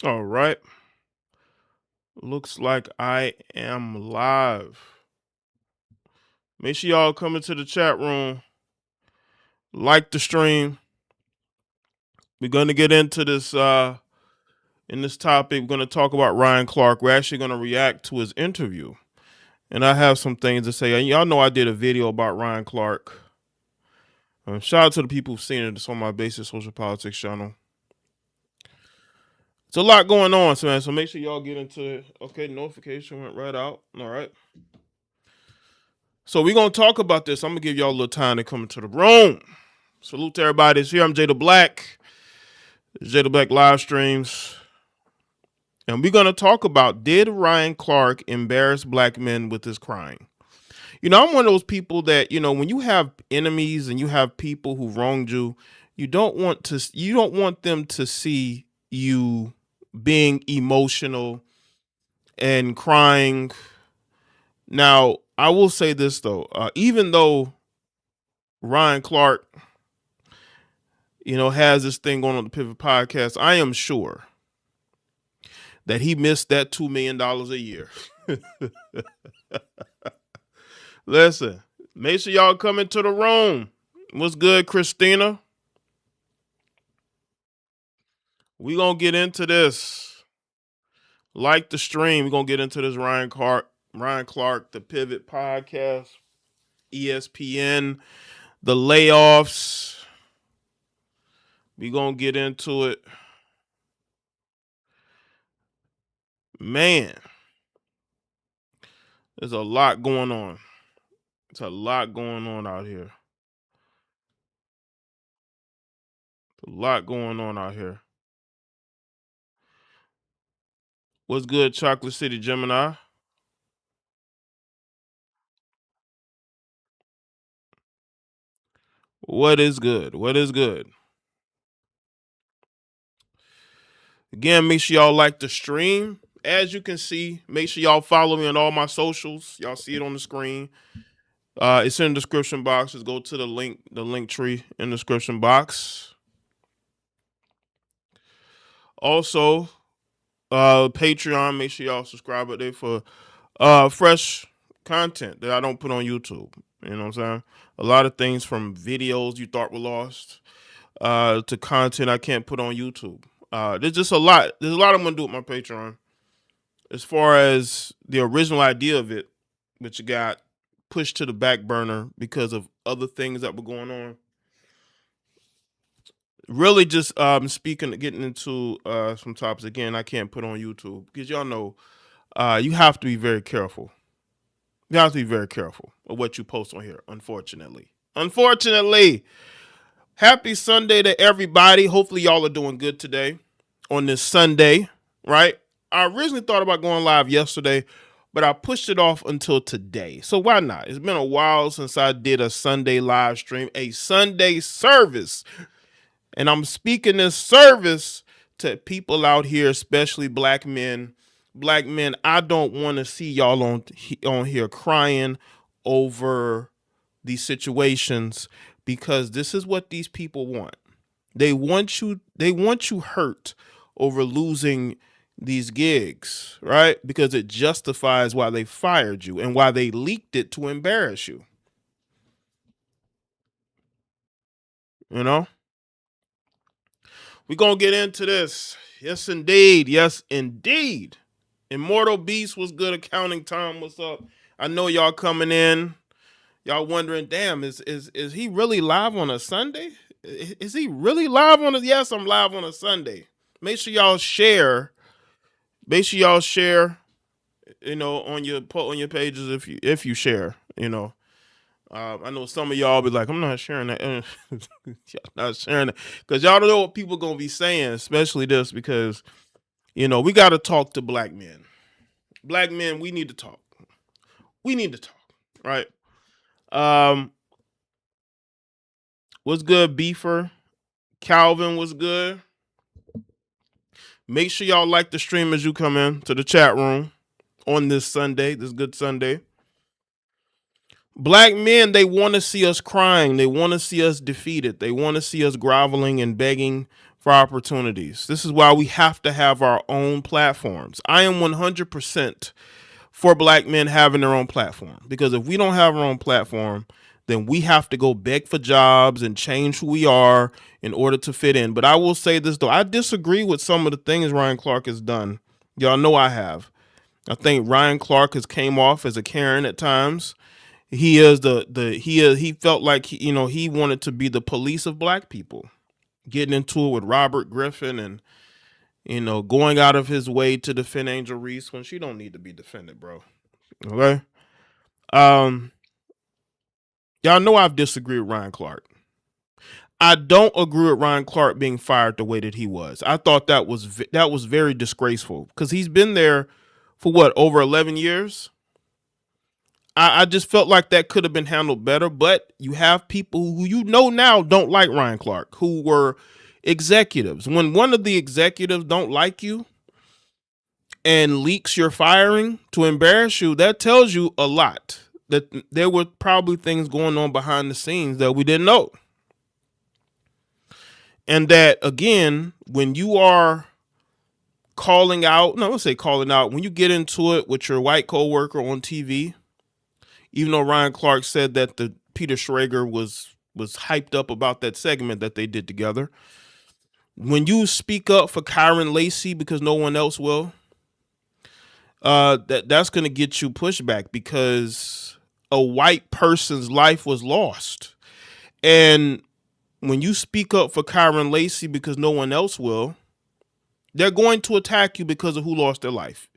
All right. Looks like I am live. Make sure y'all come into the chat room, like the stream. We're going to get into this in this topic. We're going to talk about Ryan Clark. We're actually going to react to his interview. And I have some things to say. And y'all know I did a video about Ryan Clark. Shout out to the people who've seen it. It's on my Basic Social Politics channel. It's a lot going on, man. So make sure y'all get into it. Okay, notification went right out. All right. So we're going to talk about this. I'm going to give y'all a little time to come into the room. Salute to everybody that's here. I'm Jaye De Black. Jaye De Black live streams. And we're going to talk about, did Ryan Clark embarrass black men with his crying? You know, I'm one of those people that, you know, when you have enemies and you have people who wronged you, you don't want them to see you being emotional and crying. Now, I will say this though, even though Ryan Clark, you know, has this thing going on the Pivot Podcast, I am sure that he missed that $2 million a year. Listen, make sure y'all come into the room. What's good, Christina? We gonna get into this. Like the stream, we're gonna get into this Ryan Clark, the Pivot Podcast, ESPN, the layoffs. We gonna get into it. Man, there's a lot going on. It's a lot going on out here. A lot going on out here. What's good, Chocolate City Gemini? What is good? What is good? Again, make sure y'all like the stream. As you can see, make sure y'all follow me on all my socials. Y'all see it on the screen. It's in the description box. Just go to the link tree in the description box. Also, Patreon. Make sure y'all subscribe up there for fresh content that I don't put on YouTube. You know what I'm saying? A lot of things from videos you thought were lost to content I can't put on YouTube. There's just a lot. There's a lot I'm gonna do with my Patreon. As far as the original idea of it, which got pushed to the back burner because of other things that were going on. Really, just getting into some topics again. I can't put on YouTube because y'all know you have to be very careful. You have to be very careful of what you post on here. Unfortunately, happy Sunday to everybody. Hopefully, y'all are doing good today on this Sunday, right? I originally thought about going live yesterday, but I pushed it off until today. So why not? It's been a while since I did a Sunday live stream, a Sunday service. And I'm speaking this service to people out here, especially black men. Black men, I don't want to see y'all on here crying over these situations because this is what these people want. They want you hurt over losing these gigs, right? Because it justifies why they fired you and why they leaked it to embarrass you. You know? We're going to get into this. Yes, indeed. Yes, indeed. Immortal Beast was good. Accounting Tom, what's up? I know y'all coming in. Y'all wondering, damn, is he really live on a Sunday? Is he really live on a? Yes, I'm live on a Sunday. Make sure y'all share. Make sure y'all share. You know, on your pages if you share. You know, I know some of y'all be like, I'm not sharing that. Y'all not sharing that because y'all don't know what people gonna be saying, especially this because you know we got to talk to black men. Black men, we need to talk. We need to talk, right? What's good, Beefer? Calvin was good. Make sure y'all like the stream as you come in to the chat room on this Sunday, this good Sunday. Black men, they want to see us crying. They want to see us defeated. They want to see us groveling and begging for opportunities. This is why we have to have our own platforms. I am 100% for black men having their own platform, because if we don't have our own platform, then we have to go beg for jobs and change who we are in order to fit in. But I will say this though, I disagree with some of the things Ryan Clark has done. Y'all know I have. I think Ryan Clark has came off as a Karen at times. He felt like he wanted to be the police of black people, getting into it with Robert Griffin and going out of his way to defend Angel Reese when she don't need to be defended, bro. Okay. Um, y'all know I've disagreed with Ryan Clark. I don't agree with Ryan Clark being fired the way that he was. I thought that was very disgraceful, because he's been there for what, over 11 years. I just felt like that could have been handled better, but you have people who now don't like Ryan Clark, who were executives. When one of the executives don't like you and leaks your firing to embarrass you, that tells you a lot. That there were probably things going on behind the scenes that we didn't know. And that, again, when you are calling out, when you get into it with your white coworker on TV, even though Ryan Clark said that the Peter Schrager was hyped up about that segment that they did together. When you speak up for Kyron Lacey because no one else will, that's going to get you pushback, because a white person's life was lost. And when you speak up for Kyron Lacey because no one else will, they're going to attack you because of who lost their life.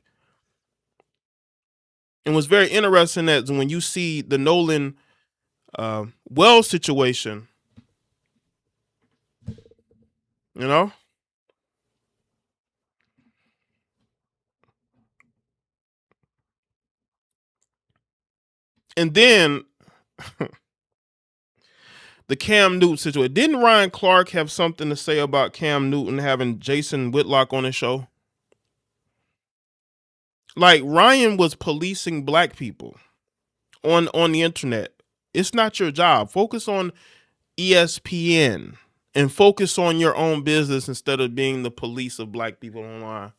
And what's very interesting that when you see the Nolan Wells situation, and then the Cam Newton situation. Didn't Ryan Clark have something to say about Cam Newton having Jason Whitlock on his show? Like, Ryan was policing black people on the internet. It's not your job. Focus on ESPN and focus on your own business instead of being the police of black people online.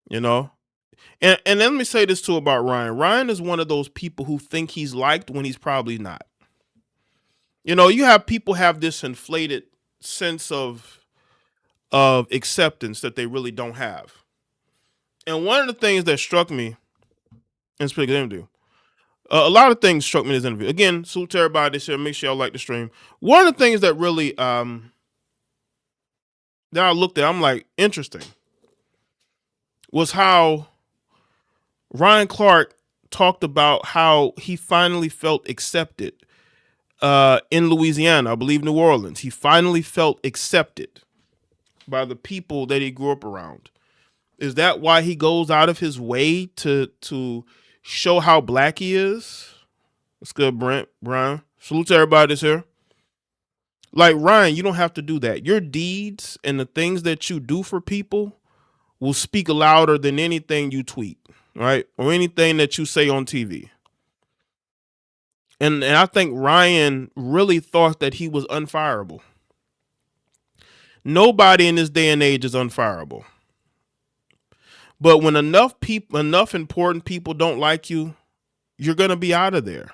And let me say this too about Ryan. Ryan is one of those people who think he's liked when he's probably not. You have people have this inflated sense of acceptance that they really don't have. And one of the things that struck me in this interview, a lot of things struck me in this interview. Again, salute to everybody this year. Make sure y'all like the stream. One of the things that really that I looked at, I'm like, interesting, was how Ryan Clark talked about how he finally felt accepted in Louisiana, I believe New Orleans. He finally felt accepted by the people that he grew up around. Is that why he goes out of his way to show how black he is? That's good, Brian. Salute to everybody that's here. Like, Ryan, you don't have to do that. Your deeds and the things that you do for people will speak louder than anything you tweet, right? Or anything that you say on TV. And I think Ryan really thought that he was unfireable. Nobody in this day and age is unfireable. But when enough important people don't like you, you're going to be out of there.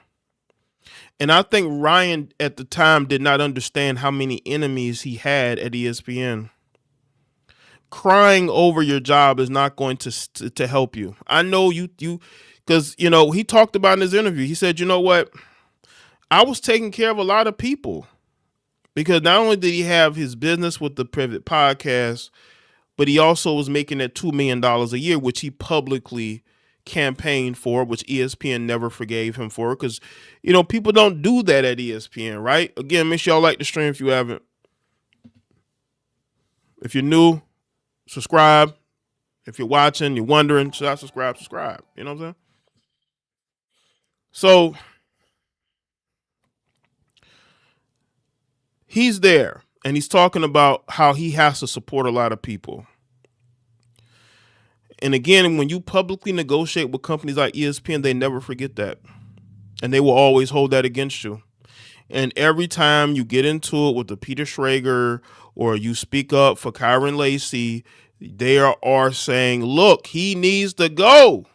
And I think Ryan at the time did not understand how many enemies he had at ESPN. Crying over your job is not going to help you. I know you because he talked about in his interview. He said, "You know what? I was taking care of a lot of people, because not only did he have his business with the Pivot podcast, but he also was making that $2 million a year, which he publicly campaigned for, which ESPN never forgave him for, because people don't do that at ESPN, right? Again, make sure y'all like the stream if you haven't. If you're new, subscribe. If you're watching, you're wondering, should I subscribe? Subscribe. You know what I'm saying? So he's there, and he's talking about how he has to support a lot of people. And again, when you publicly negotiate with companies like ESPN, they never forget that. And they will always hold that against you. And every time you get into it with the Peter Schrager or you speak up for Kyron Lacey, they are saying, look, he needs to go.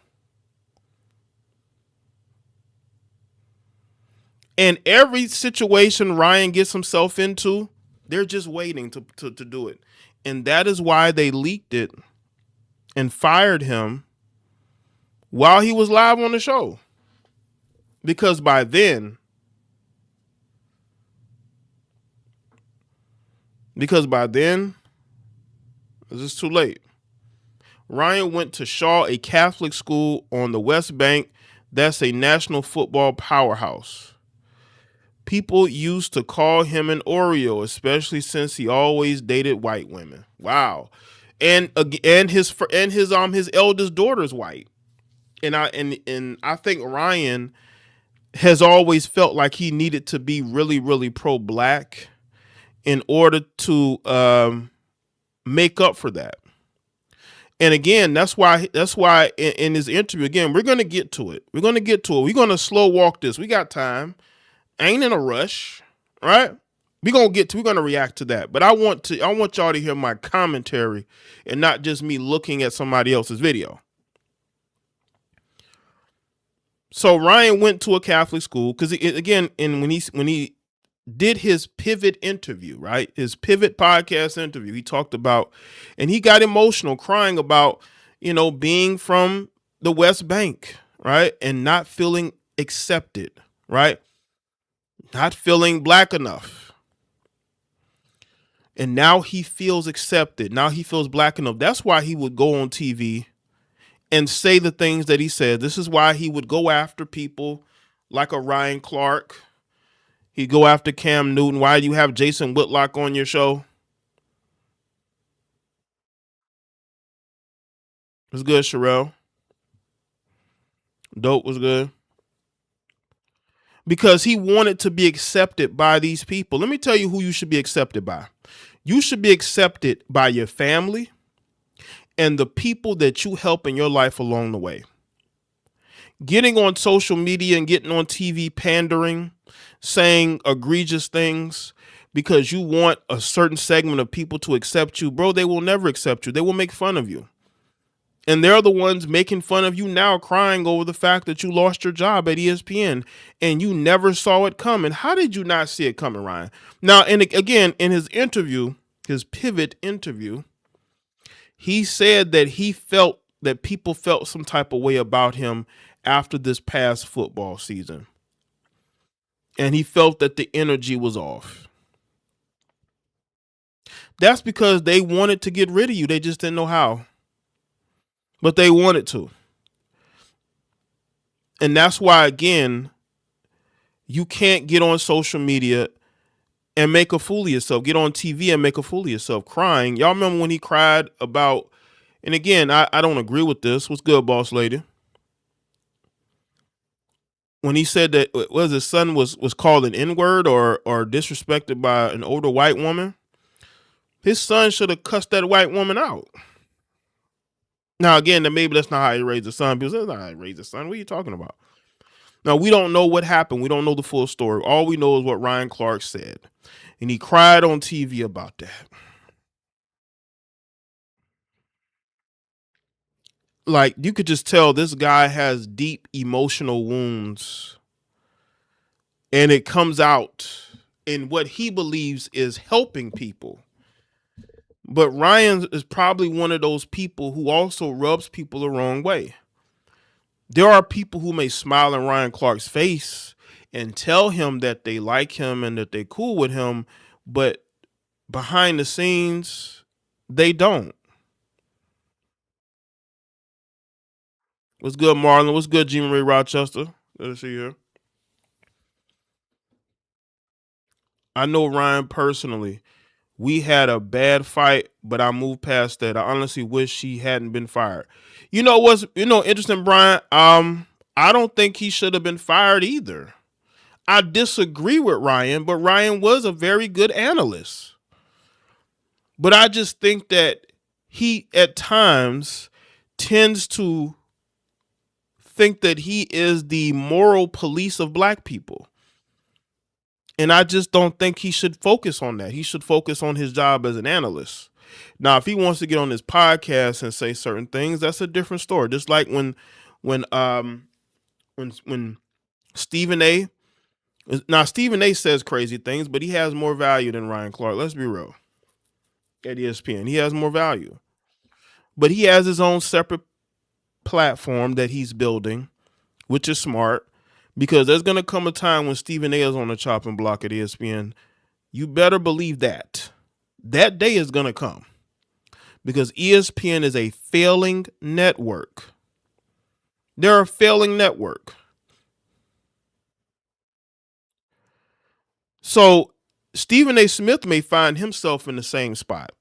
And every situation Ryan gets himself into, they're just waiting to do it. And that is why they leaked it and fired him while he was live on the show. Because by then, this is too late. Ryan went to Shaw, a Catholic school on the West Bank. That's a national football powerhouse. People used to call him an Oreo, especially since he always dated white women. Wow. And his eldest daughter's white. And I think Ryan has always felt like he needed to be really, really pro-black in order to make up for that. And again, that's why in his interview, again, we're going to get to it. We're going to slow walk this. We got time. Ain't in a rush, right? We're going to react to that. But I want y'all to hear my commentary and not just me looking at somebody else's video. So Ryan went to a Catholic school because again, when he did his pivot interview, right? His pivot podcast interview, he talked about, and he got emotional crying about, being from the West Bank, right? And not feeling accepted, right? Not feeling black enough. And now he feels accepted. Now he feels black enough. That's why he would go on TV and say the things that he said. This is why he would go after people like a Ryan Clark. He'd go after Cam Newton. Why do you have Jason Whitlock on your show? It was good, Sherelle. Dope was good. Because he wanted to be accepted by these people. Let me tell you who you should be accepted by. You should be accepted by your family and the people that you help in your life along the way. Getting on social media and getting on TV pandering, saying egregious things because you want a certain segment of people to accept you, bro, they will never accept you. They will make fun of you. And they're the ones making fun of you now, crying over the fact that you lost your job at ESPN and you never saw it coming. How did you not see it coming, Ryan? Now, and again, in his interview, his pivot interview, he said that he felt that people felt some type of way about him after this past football season. And he felt that the energy was off. That's because they wanted to get rid of you. They just didn't know how. But they wanted to. And that's why, again, you can't get on social media and make a fool of yourself. Get on TV and make a fool of yourself crying. Y'all remember when he cried about, and again, I don't agree with this. What's good, boss lady? When he said that his son was called an N-word or disrespected by an older white woman, his son should have cussed that white woman out. Now, again, maybe that's not how he raised his son. Because that's not how he raised his son. What are you talking about? Now, we don't know what happened. We don't know the full story. All we know is what Ryan Clark said. And he cried on TV about that. Like, you could just tell this guy has deep emotional wounds. And it comes out in what he believes is helping people. But Ryan is probably one of those people who also rubs people the wrong way. There are people who may smile in Ryan Clark's face and tell him that they like him and that they're cool with him, but behind the scenes, they don't. What's good, Marlon? What's good, G. Marie Rochester? Good to see you here. I know Ryan personally. We had a bad fight, but I moved past that. I honestly wish he hadn't been fired. You know what's interesting, Brian? I don't think he should have been fired either. I disagree with Ryan, but Ryan was a very good analyst. But I just think that he at times tends to think that he is the moral police of black people. And I just don't think he should focus on that. He should focus on his job as an analyst. Now, if he wants to get on his podcast and say certain things, that's a different story. Just like when Stephen A. Now Stephen A. says crazy things, but he has more value than Ryan Clark. Let's be real. At ESPN, he has more value, but he has his own separate platform that he's building, which is smart. Because there's going to come a time when Stephen A. is on the chopping block at ESPN. You better believe that. That day is going to come. Because ESPN is a failing network. They're a failing network. So Stephen A. Smith may find himself in the same spot.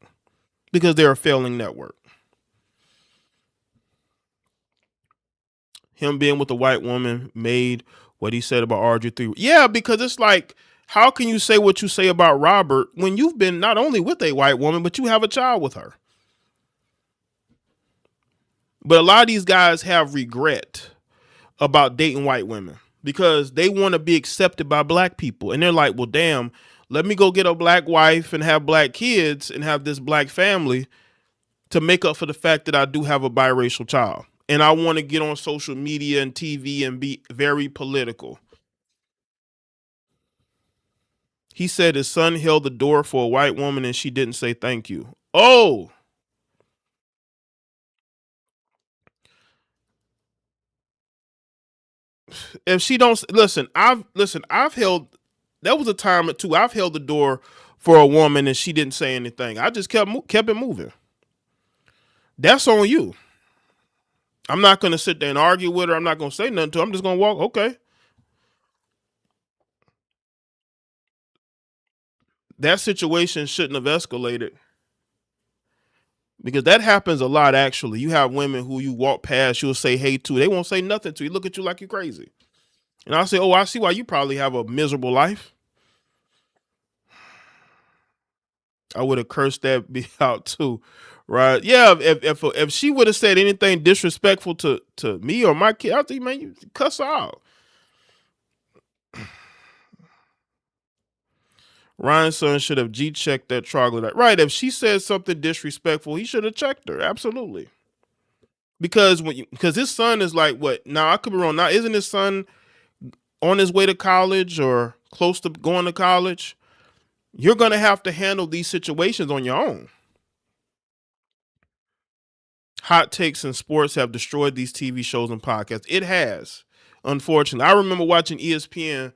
Because they're a failing network. Him being with a white woman made what he said about RG3. Yeah, because it's like, how can you say what you say about Robert when you've been not only with a white woman, but you have a child with her? But a lot of these guys have regret about dating white women because they want to be accepted by black people. And they're like, well, damn, let me go get a black wife and have black kids and have this black family to make up for the fact that I do have a biracial child. And I want to get on social media and TV and be very political. He said his son held the door for a white woman and she didn't say thank you. Oh. If she don't listen, I've held, there was a time or two I've held the door for a woman and she didn't say anything. I just kept it moving. That's on you. I'm not going to sit there and argue with her. I'm not going to say nothing to her. I'm just going to walk. Okay. That situation shouldn't have escalated because that happens a lot. Actually, you have women who you walk past, you'll say hey to, they won't say nothing to you. Look at you like you're crazy. And I'll say, oh, I see why you probably have a miserable life. I would have cursed that out too. Right. Yeah. If she would have said anything disrespectful to me or my kid, I think, man, you cuss her out. Ryan's son should have G-checked that troglodyte. Right. If she said something disrespectful, he should have checked her. Absolutely. Because his son is like, what? Now, I could be wrong. Now, isn't his son on his way to college or close to going to college? You're going to have to handle these situations on your own. Hot takes in sports have destroyed these TV shows and podcasts. It has, unfortunately. I remember watching ESPN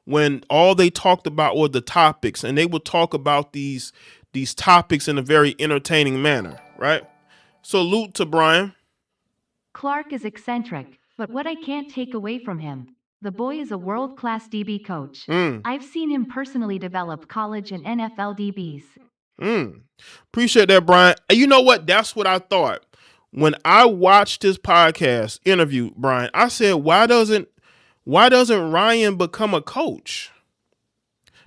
when all they talked about were the topics, and they would talk about these topics in a very entertaining manner, right? Salute to Brian. Clark is eccentric, but what I can't take away from him, the boy is a world-class DB coach. I've seen him personally develop college and NFL DBs. Appreciate that, Brian. You know what? That's what I thought. When I watched his podcast interview, Brian, I said, why doesn't Ryan become a coach?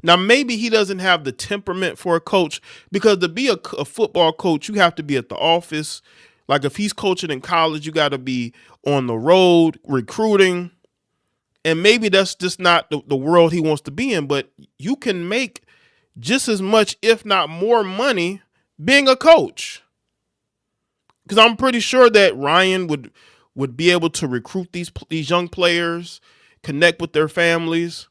Now, maybe he doesn't have the temperament for a coach, because to be a football coach, you have to be at the office. Like if he's coaching in college, you got to be on the road recruiting. And maybe that's just not the world he wants to be in, but you can make just as much, if not more money being a coach. Because I'm pretty sure that Ryan would be able to recruit these young players, connect with their families.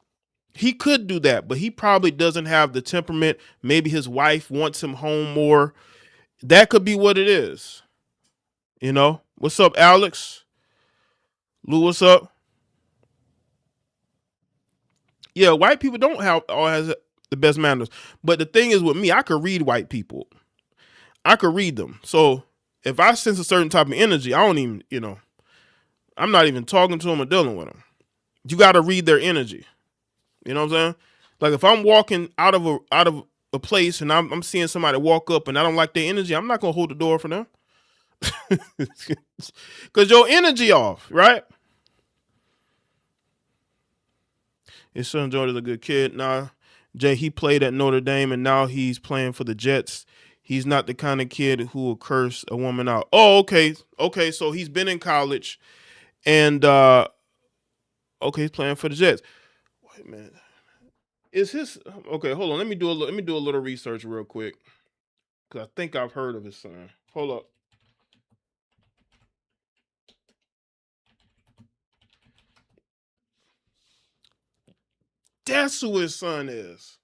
He could do that, but he probably doesn't have the temperament. Maybe his wife wants him home more. That could be what it is. You know? What's up, Alex? Lou, what's up? Yeah, white people don't have always the best manners. But the thing is with me, I could read white people. I could read them. So if I sense a certain type of energy, I don't even, I'm not even talking to them or dealing with them. You got to read their energy. You know what I'm saying? Like if I'm walking out of a place and I'm seeing somebody walk up and I don't like their energy, I'm not going to hold the door for them. Because your energy off, right? His son Jordan's a good kid. Nah, Jay, he played at Notre Dame and now he's playing for the Jets. He's not the kind of kid who will curse a woman out. Oh, okay. Okay, so he's been in college And okay, he's playing for the Jets. Wait a minute. Is his okay? Hold on. Let me do a little research real quick because I think I've heard of his son. Hold up. That's who his son is.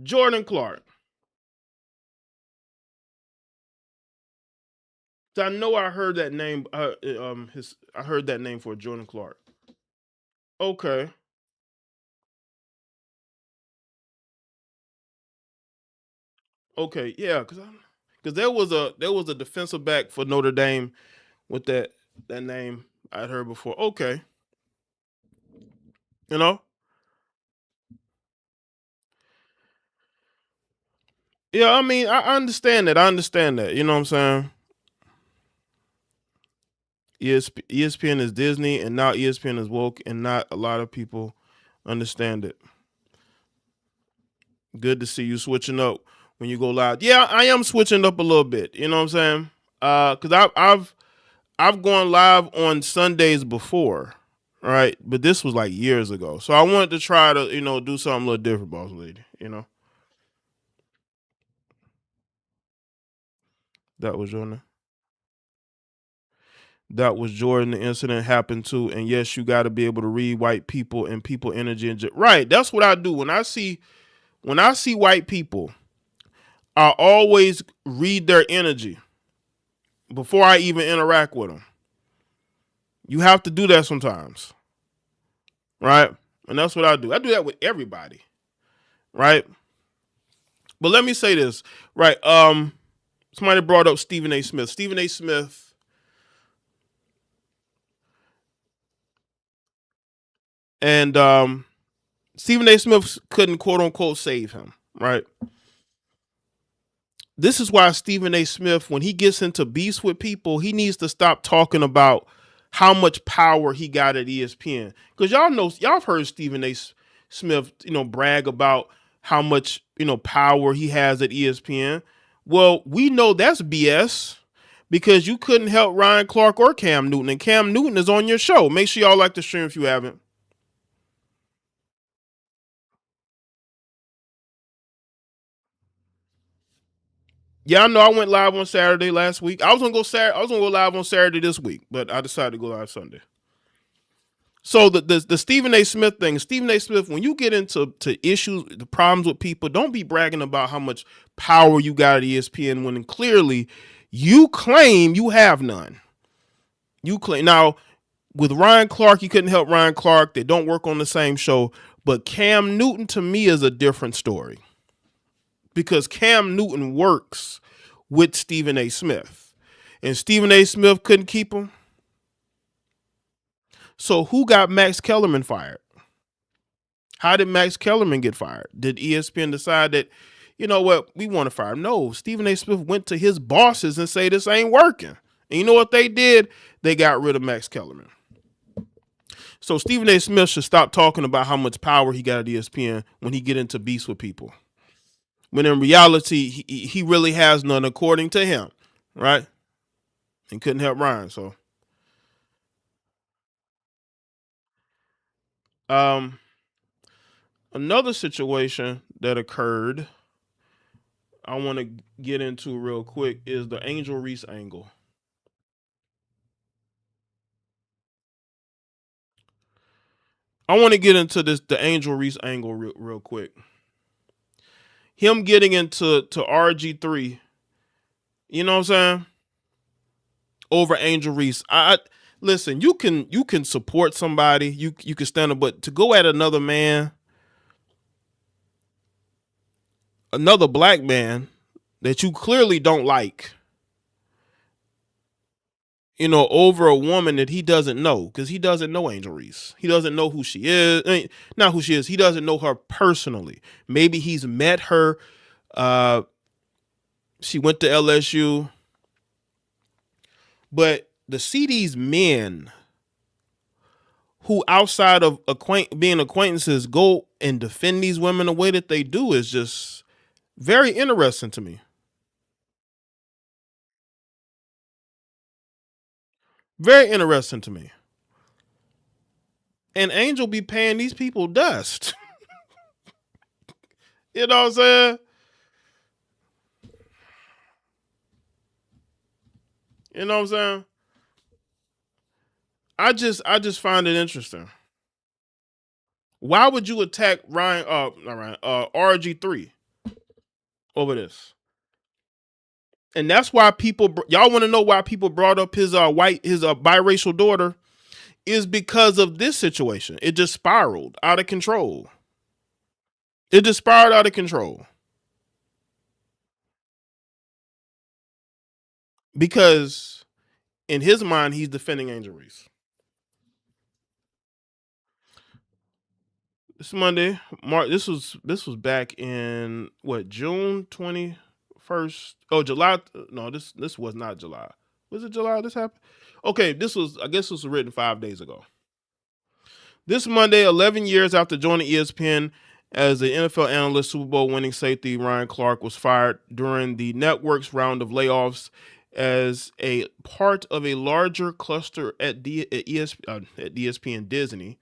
Jordan Clark. I know I heard that name. I heard that name for Jordan Clark. Okay. Okay. Yeah. Because there was a defensive back for Notre Dame with that name I'd heard before. Okay. You know. Yeah. I mean, I understand that. I understand that. You know what I'm saying? ESPN is Disney, and now ESPN is woke, and not a lot of people understand it. Good to see you switching up when you go live. Yeah, I am switching up a little bit. You know what I'm saying? Because I've gone live on Sundays before, right? But this was like years ago, so I wanted to try to do something a little different, boss lady. That was Jordan. That was Jordan. The incident happened to, and yes, you got to be able to read white people and people energy and right. That's what I do when I see white people. I always read their energy before I even interact with them. You have to do that sometimes, right? And that's what I do. I do that with everybody, right? But let me say this, right? Somebody brought up Stephen A. Smith. Stephen A. Smith, and Stephen A. Smith couldn't quote unquote save him, right? This is why Stephen A. Smith, when he gets into beefs with people, he needs to stop talking about how much power he got at ESPN. Because y'all have heard Stephen A. Smith, brag about how much, power he has at ESPN. Well, we know that's BS because you couldn't help Ryan Clark or Cam Newton. And Cam Newton is on your show. Make sure y'all like the stream if you haven't. Yeah, I know I went live on Saturday last week. I was gonna go live on Saturday this week, but I decided to go live Sunday. So the Stephen A. Smith thing, Stephen A. Smith, when you get into issues, the problems with people, don't be bragging about how much power you got at ESPN when clearly you claim you have none. You claim now with Ryan Clark, you couldn't help Ryan Clark. They don't work on the same show, but Cam Newton to me is a different story because Cam Newton works with Stephen A. Smith, and Stephen A. Smith couldn't keep him. So who got Max Kellerman fired? How did Max Kellerman get fired? Did ESPN decide that, you know what, we want to fire him? No, Stephen A. Smith went to his bosses and say this ain't working. And you know what they did? They got rid of Max Kellerman. So Stephen A. Smith should stop talking about how much power he got at ESPN when he get into beefs with people. When in reality, he really has none, according to him, right? And couldn't help Ryan. So, another situation that occurred, I want to get into real quick is the Angel Reese angle. I want to get into the Angel Reese angle real quick. Him getting into RG3, you know what I'm saying? Over Angel Reese. I listen, you can support somebody, you can stand up, but to go at another man, another black man that you clearly don't like, over a woman that he doesn't know, because he doesn't know Angel Reese. He doesn't know who she is. Not who she is. He doesn't know her personally. Maybe he's met her. She went to LSU. But to see these men who, outside of being acquaintances, go and defend these women the way that they do is just very interesting to me. Very interesting to me. And Angel be paying these people dust. You know what I'm saying? You know what I'm saying? I just find it interesting. Why would you attack RG3 over this? And that's why y'all want to know why people brought up his biracial daughter is because of this situation. It just spiraled out of control. It just spiraled out of control. Because in his mind, he's defending Angel Reese. This Monday, March. This was back in what, June 21st? Oh, July. No, this was not July. Was it July? This happened. Okay, I guess this was written 5 days ago. This Monday, 11 years after joining ESPN as an NFL analyst, Super Bowl winning safety Ryan Clark was fired during the network's round of layoffs as a part of a larger cluster at ESPN Disney,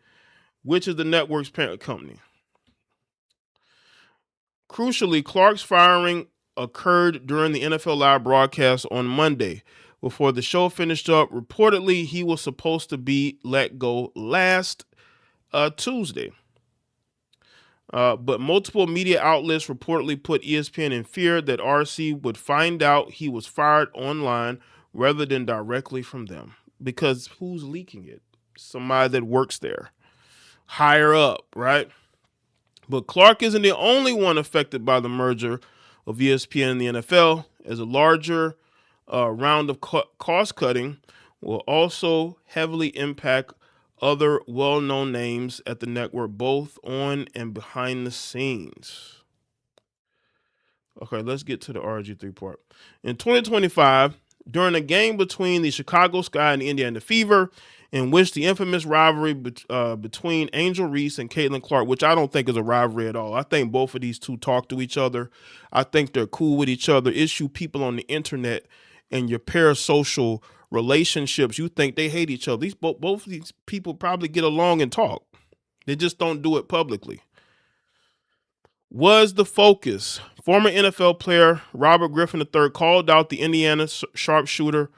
which is the network's parent company. Crucially, Clark's firing occurred during the NFL Live broadcast on Monday. Before the show finished up, reportedly, he was supposed to be let go last Tuesday. But multiple media outlets reportedly put ESPN in fear that RC would find out he was fired online rather than directly from them. Because who's leaking it? Somebody that works there. Higher up, right? But Clark isn't the only one affected by the merger of ESPN and the NFL, as a larger round of cost cutting will also heavily impact other well-known names at the network, both on and behind the scenes. Okay, let's get to the RG3 part. In 2025, during a game between the Chicago Sky and the Indiana Fever, in which the infamous rivalry between Angel Reese and Caitlin Clark, which I don't think is a rivalry at all. I think both of these two talk to each other. I think they're cool with each other. Issue people on the internet and your parasocial relationships, you think they hate each other. Both of these people probably get along and talk. They just don't do it publicly. Was the focus. Former NFL player Robert Griffin III called out the Indiana sharpshooter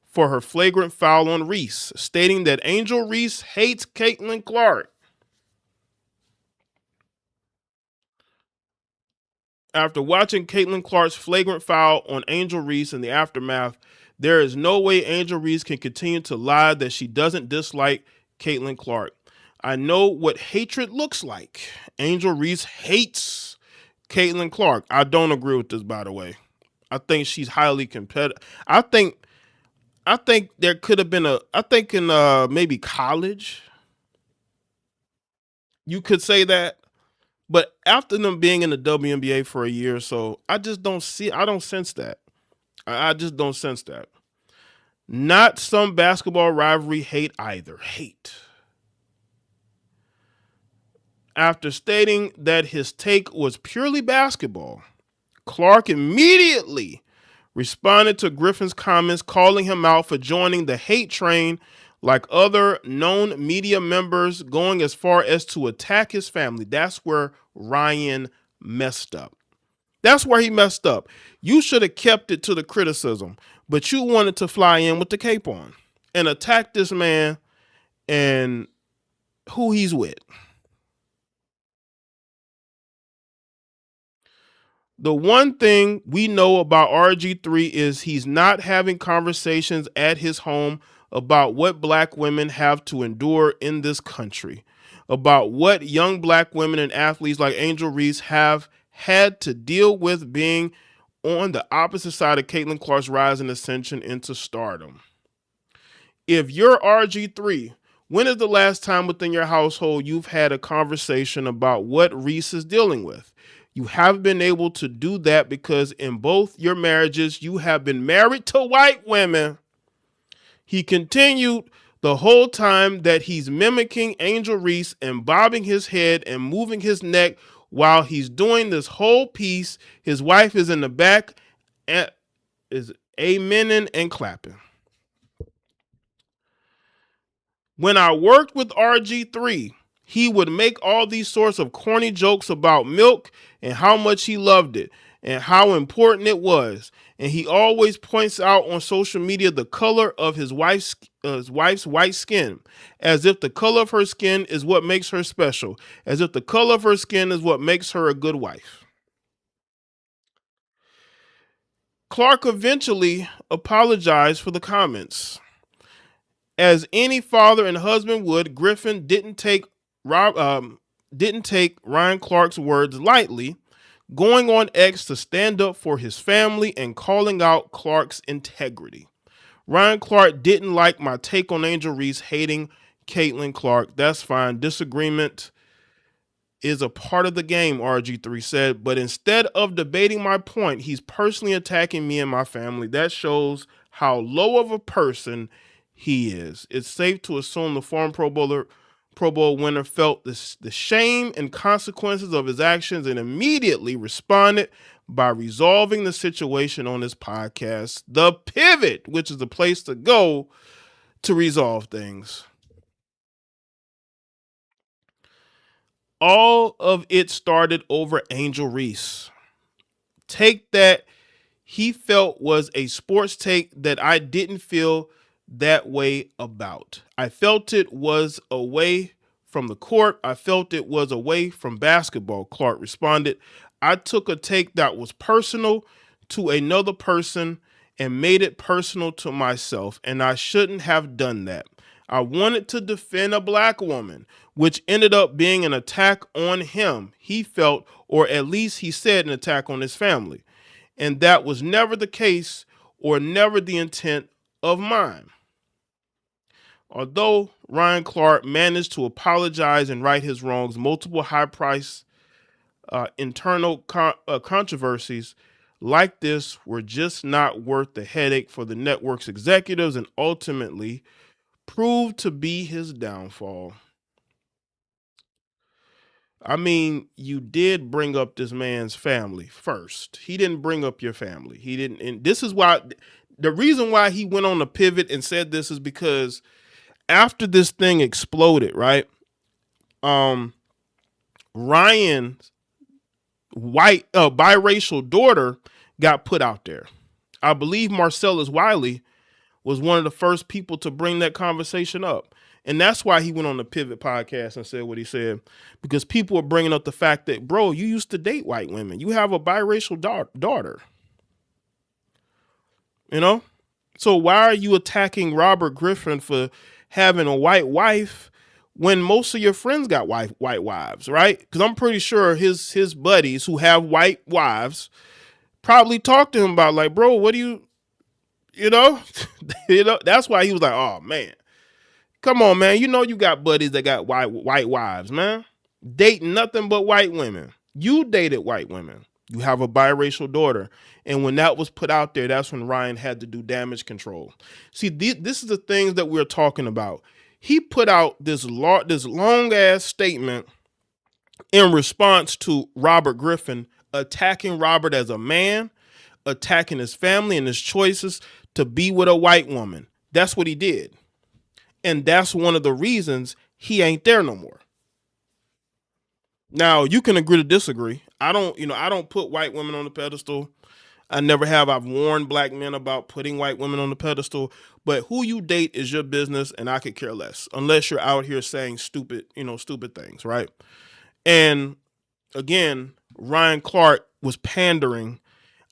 for her flagrant foul on Reese, stating that Angel Reese hates Caitlin Clark. After watching Caitlin Clark's flagrant foul on Angel Reese in the aftermath, there is no way Angel Reese can continue to lie that she doesn't dislike Caitlin Clark. I know what hatred looks like. Angel Reese hates Caitlin Clark. I don't agree with this, by the way. I think she's highly competitive. I think there could have been in maybe college, you could say that. But after them being in the WNBA for a year or so, I don't sense that. I just don't sense that. Not some basketball rivalry hate either. Hate. After stating that his take was purely basketball, Clark immediately responded to Griffin's comments, calling him out for joining the hate train like other known media members, going as far as to attack his family. That's where Ryan messed up. That's where he messed up. You should have kept it to the criticism, but you wanted to fly in with the cape on and attack this man and who he's with. The one thing we know about RG3 is he's not having conversations at his home about what black women have to endure in this country, about what young black women and athletes like Angel Reese have had to deal with being on the opposite side of Caitlin Clark's rise and ascension into stardom. If you're RG3, when is the last time within your household you've had a conversation about what Reese is dealing with? You haven't been able to do that because in both your marriages, you have been married to white women. He continued the whole time that he's mimicking Angel Reese and bobbing his head and moving his neck while he's doing this whole piece. His wife is in the back and is amening and clapping. When I worked with RG3, he would make all these sorts of corny jokes about milk and how much he loved it and how important it was. And he always points out on social media the color of his wife's white skin, as if the color of her skin is what makes her special, as if the color of her skin is what makes her a good wife. Clark eventually apologized for the comments. As any father and husband would, Griffin didn't take Ryan Clark's words lightly, going on X to stand up for his family and calling out Clark's integrity. Ryan Clark didn't like my take on Angel Reese hating Caitlin Clark. That's fine. Disagreement is a part of the game, RG3 said, but instead of debating my point, he's personally attacking me and my family. That shows how low of a person he is. It's safe to assume the former Pro Bowl winner felt the shame and consequences of his actions and immediately responded by resolving the situation on his podcast, The Pivot, which is the place to go to resolve things. All of it started over Angel Reese. Take that he felt was a sports take that I didn't feel that way about. I felt it was away from the court. I felt it was away from basketball, Clark responded. I took a take that was personal to another person and made it personal to myself, and I shouldn't have done that. I wanted to defend a black woman, which ended up being an attack on him, he felt, or at least he said an attack on his family. And that was never the case or never the intent of mine. Although Ryan Clark managed to apologize and right his wrongs, multiple high-priced internal controversies like this were just not worth the headache for the network's executives and ultimately proved to be his downfall. I mean, you did bring up this man's family first. He didn't bring up your family. He didn't. And this is why the reason why he went on the pivot and said this is because after this thing exploded, right? Ryan's white biracial daughter got put out there. I believe Marcellus Wiley was one of the first people to bring that conversation up. And that's why he went on the Pivot podcast and said what he said, because people were bringing up the fact that, bro, you used to date white women. You have a biracial daughter. You know? So why are you attacking Robert Griffin for having a white wife when most of your friends got white wives, right? Because I'm pretty sure his buddies who have white wives probably talked to him about, like, bro, what do you know? That's why he was like, oh man, come on, man. You know you got buddies that got white wives, man. Dating nothing but white women. You dated white women. You have a biracial daughter. And when that was put out there, that's when Ryan had to do damage control. See, this is the things that we're talking about. He put out this long ass statement in response to Robert Griffin attacking Robert as a man, attacking his family and his choices to be with a white woman. That's what he did. And that's one of the reasons he ain't there no more. Now, you can agree to disagree. I don't put white women on the pedestal. I never have. I've warned black men about putting white women on the pedestal, but who you date is your business, and I could care less unless you're out here saying stupid things, right? And again, Ryan Clark was pandering.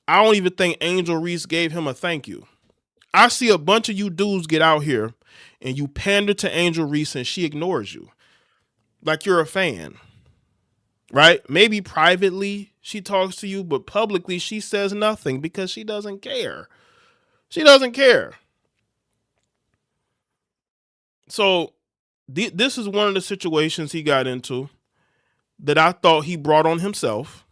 I don't even think Angel Reese gave him a thank you. I see a bunch of you dudes get out here and you pander to Angel Reese and she ignores you like you're a fan, right? Maybe privately she talks to you, but publicly she says nothing because she doesn't care. She doesn't care. So this is one of the situations he got into that I thought he brought on himself,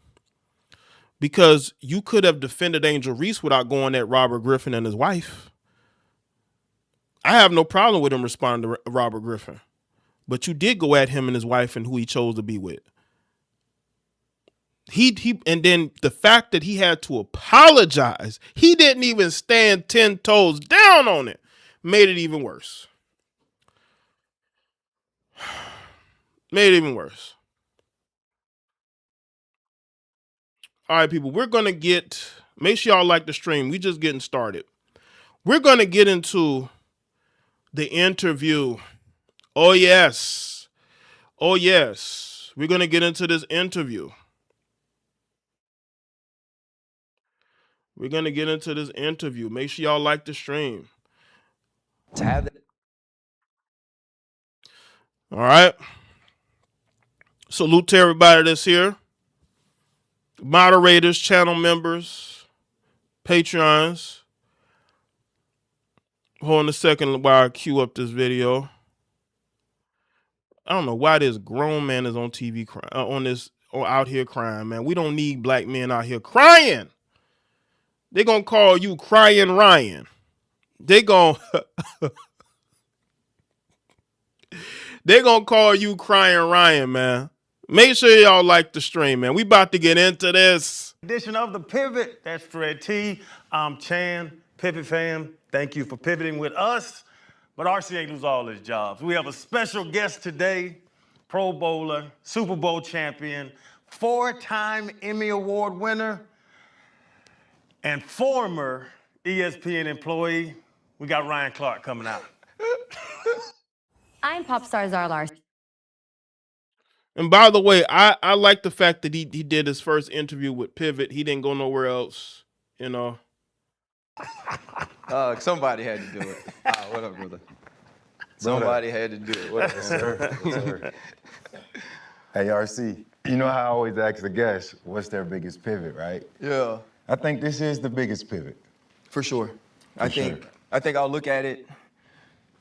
because you could have defended Angel Reese without going at Robert Griffin and his wife. I have no problem with him responding to Robert Griffin, but you did go at him and his wife and who he chose to be with. And then the fact that he had to apologize, he didn't even stand 10 toes down on it, made it even worse. Made it even worse. All right, people, we're going to make sure y'all like the stream. We just getting started. We're going to get into the interview. Oh, yes. Oh, yes. We're going to get into this interview. We're going to get into this interview. Make sure y'all like the stream. All right. Salute to everybody that's here. Moderators, channel members, Patreons. Hold on a second while I queue up this video. I don't know why this grown man is on TV out here crying, man. We don't need black men out here crying. They're going to call you Crying Ryan. They're going to call you Crying Ryan, man. Make sure y'all like the stream, man. We about to get into this Edition of The Pivot. That's Fred T. I'm Chan, Pivot fam. Thank you for pivoting with us. But RC ain't lose all his jobs. We have a special guest today, Pro Bowler, Super Bowl champion, 4-time Emmy Award winner, and former ESPN employee. We got Ryan Clark coming out. I'm pop star Zarlar. And by the way, I like the fact that he did his first interview with Pivot. He didn't go nowhere else, you know. Somebody had to do it. What up, brother? Somebody had to do it. What up, sir? Yes, sir. Hey, RC, you know how I always ask the guests, what's their biggest pivot, right? Yeah. I think this is the biggest pivot. For sure. I think I'll look at it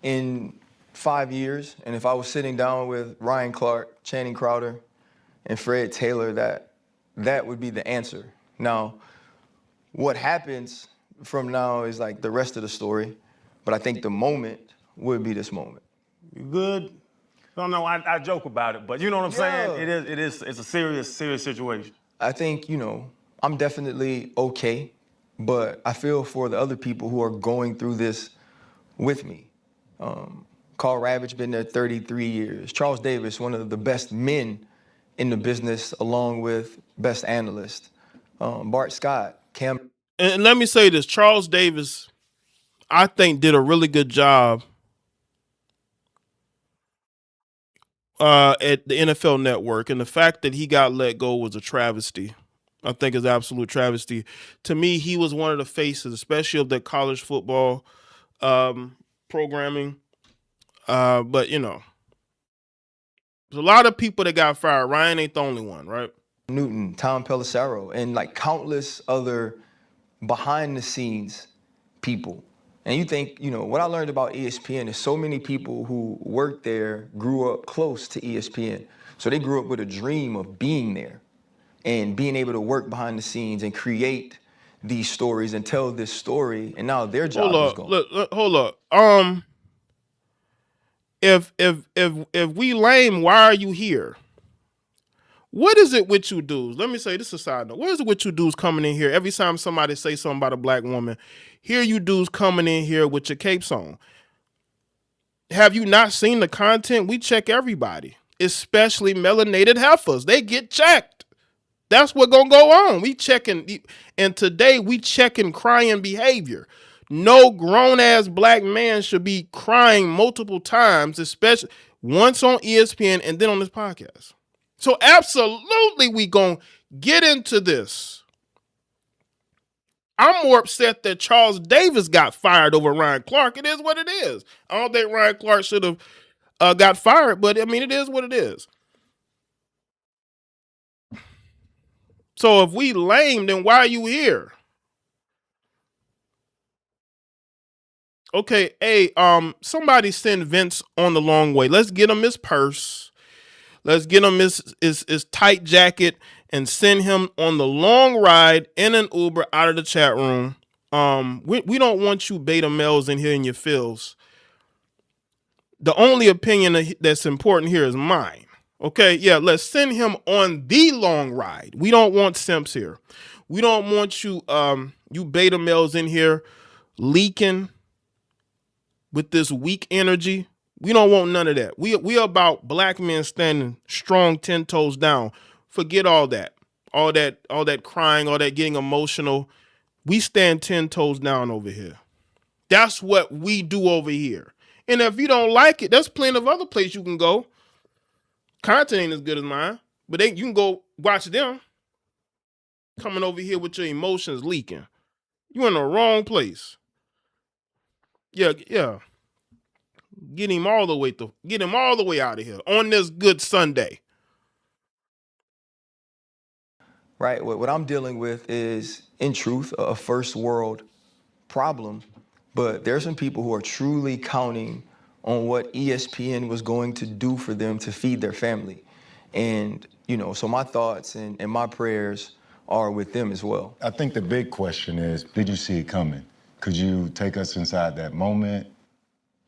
in 5 years, and if I was sitting down with Ryan Clark, Channing Crowder, and Fred Taylor, that would be the answer. Now, what happens from now is like the rest of the story, but I think the moment would be this moment. You good? No, I joke about it, but you know what I'm saying? It's a serious situation. I think, I'm definitely okay, but I feel for the other people who are going through this with me. Carl Ravitch been there 33 years. Charles Davis, one of the best men in the business, along with best analyst. Bart Scott, Cam. And let me say this, Charles Davis, I think, did a really good job at the NFL Network, and the fact that he got let go was a travesty. I think is absolute travesty. To me, he was one of the faces, especially of the college football programming. But there's a lot of people that got fired. Ryan ain't the only one, right? Newton, Tom Pelissero, and like countless other behind the scenes people. And you think, what I learned about ESPN is so many people who worked there grew up close to ESPN. So they grew up with a dream of being there and being able to work behind the scenes and create these stories and tell this story. And now their job is gone. Look, hold up. If we lame, why are you here? What is it with you dudes? Let me say this aside note. What is it with you dudes coming in here every time somebody say something about a black woman? Here you dudes coming in here with your capes on. Have you not seen the content? We check everybody, especially melanated heifers. They get checked. That's what gonna go on. We checking, and today we checking crying behavior. No grown-ass black man should be crying multiple times, especially once on ESPN and then on this podcast. So absolutely we gonna get into this. I'm more upset that Charles Davis got fired over Ryan Clark. It is what it is. I don't think Ryan Clark should have got fired, but I mean, it is what it is. So if we lame, then why are you here? Okay, hey, somebody send Vince on the long way. Let's get him his purse. Let's get him his tight jacket and send him on the long ride in an Uber out of the chat room. We don't want you beta males in here in your feels. The only opinion that's important here is mine. Okay, yeah, let's send him on the long ride. We don't want simps here. We don't want you you beta males in here leaking with this weak energy. We don't want none of that. We about black men standing strong 10 toes down. Forget all that. All that crying, all that getting emotional. We stand 10 toes down over here. That's what we do over here. And if you don't like it, there's plenty of other places you can go. Content ain't as good as mine, but you can go watch them. Coming over here with your emotions leaking. You in the wrong place. Yeah. Get him all the way out of here on this good Sunday. Right. What I'm dealing with is, in truth, a first world problem. But there's some people who are truly counting on what ESPN was going to do for them to feed their family. And, so my thoughts and my prayers are with them as well. I think the big question is, did you see it coming? Could you take us inside that moment?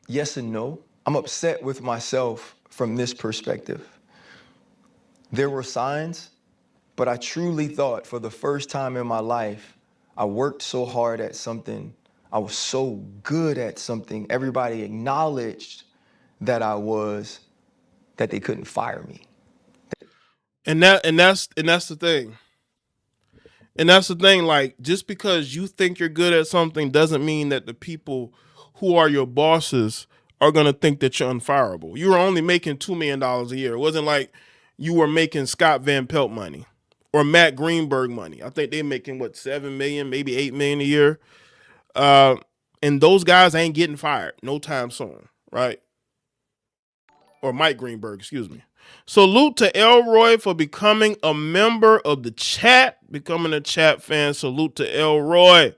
Yes and no. I'm upset with myself from this perspective. There were signs, but I truly thought for the first time in my life, I worked so hard at something. I was so good at something. Everybody acknowledged that that they couldn't fire me. And that's the thing. And that's the thing, like, just because you think you're good at something doesn't mean that the people who are your bosses are going to think that you're unfireable. You were only making $2 million a year. It wasn't like you were making Scott Van Pelt money or Matt Greenberg money. I think they're making, $7 million, maybe $8 million a year. And those guys ain't getting fired no time soon, right? Or Mike Greenberg, excuse me. Salute to Elroy for becoming a member of the chat, becoming a chat fan. Salute to Elroy.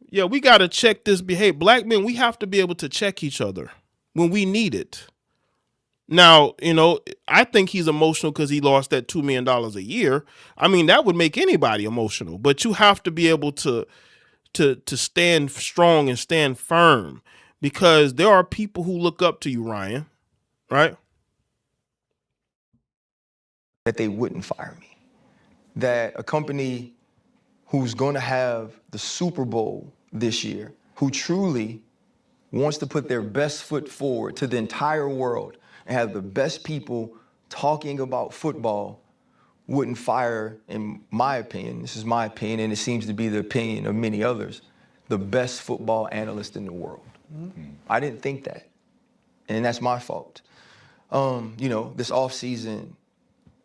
Yeah, we got to check this behavior. Black men, we have to be able to check each other when we need it. Now, I think he's emotional because he lost that $2 million a year. I mean, that would make anybody emotional, but you have to be able to stand strong and stand firm, because there are people who look up to you, Ryan, right? That they wouldn't fire me. That a company who's going to have the Super Bowl this year, who truly wants to put their best foot forward to the entire world and have the best people talking about football, wouldn't fire, in my opinion, this is my opinion, and it seems to be the opinion of many others, the best football analyst in the world. Mm-hmm. I didn't think that, and that's my fault. This offseason,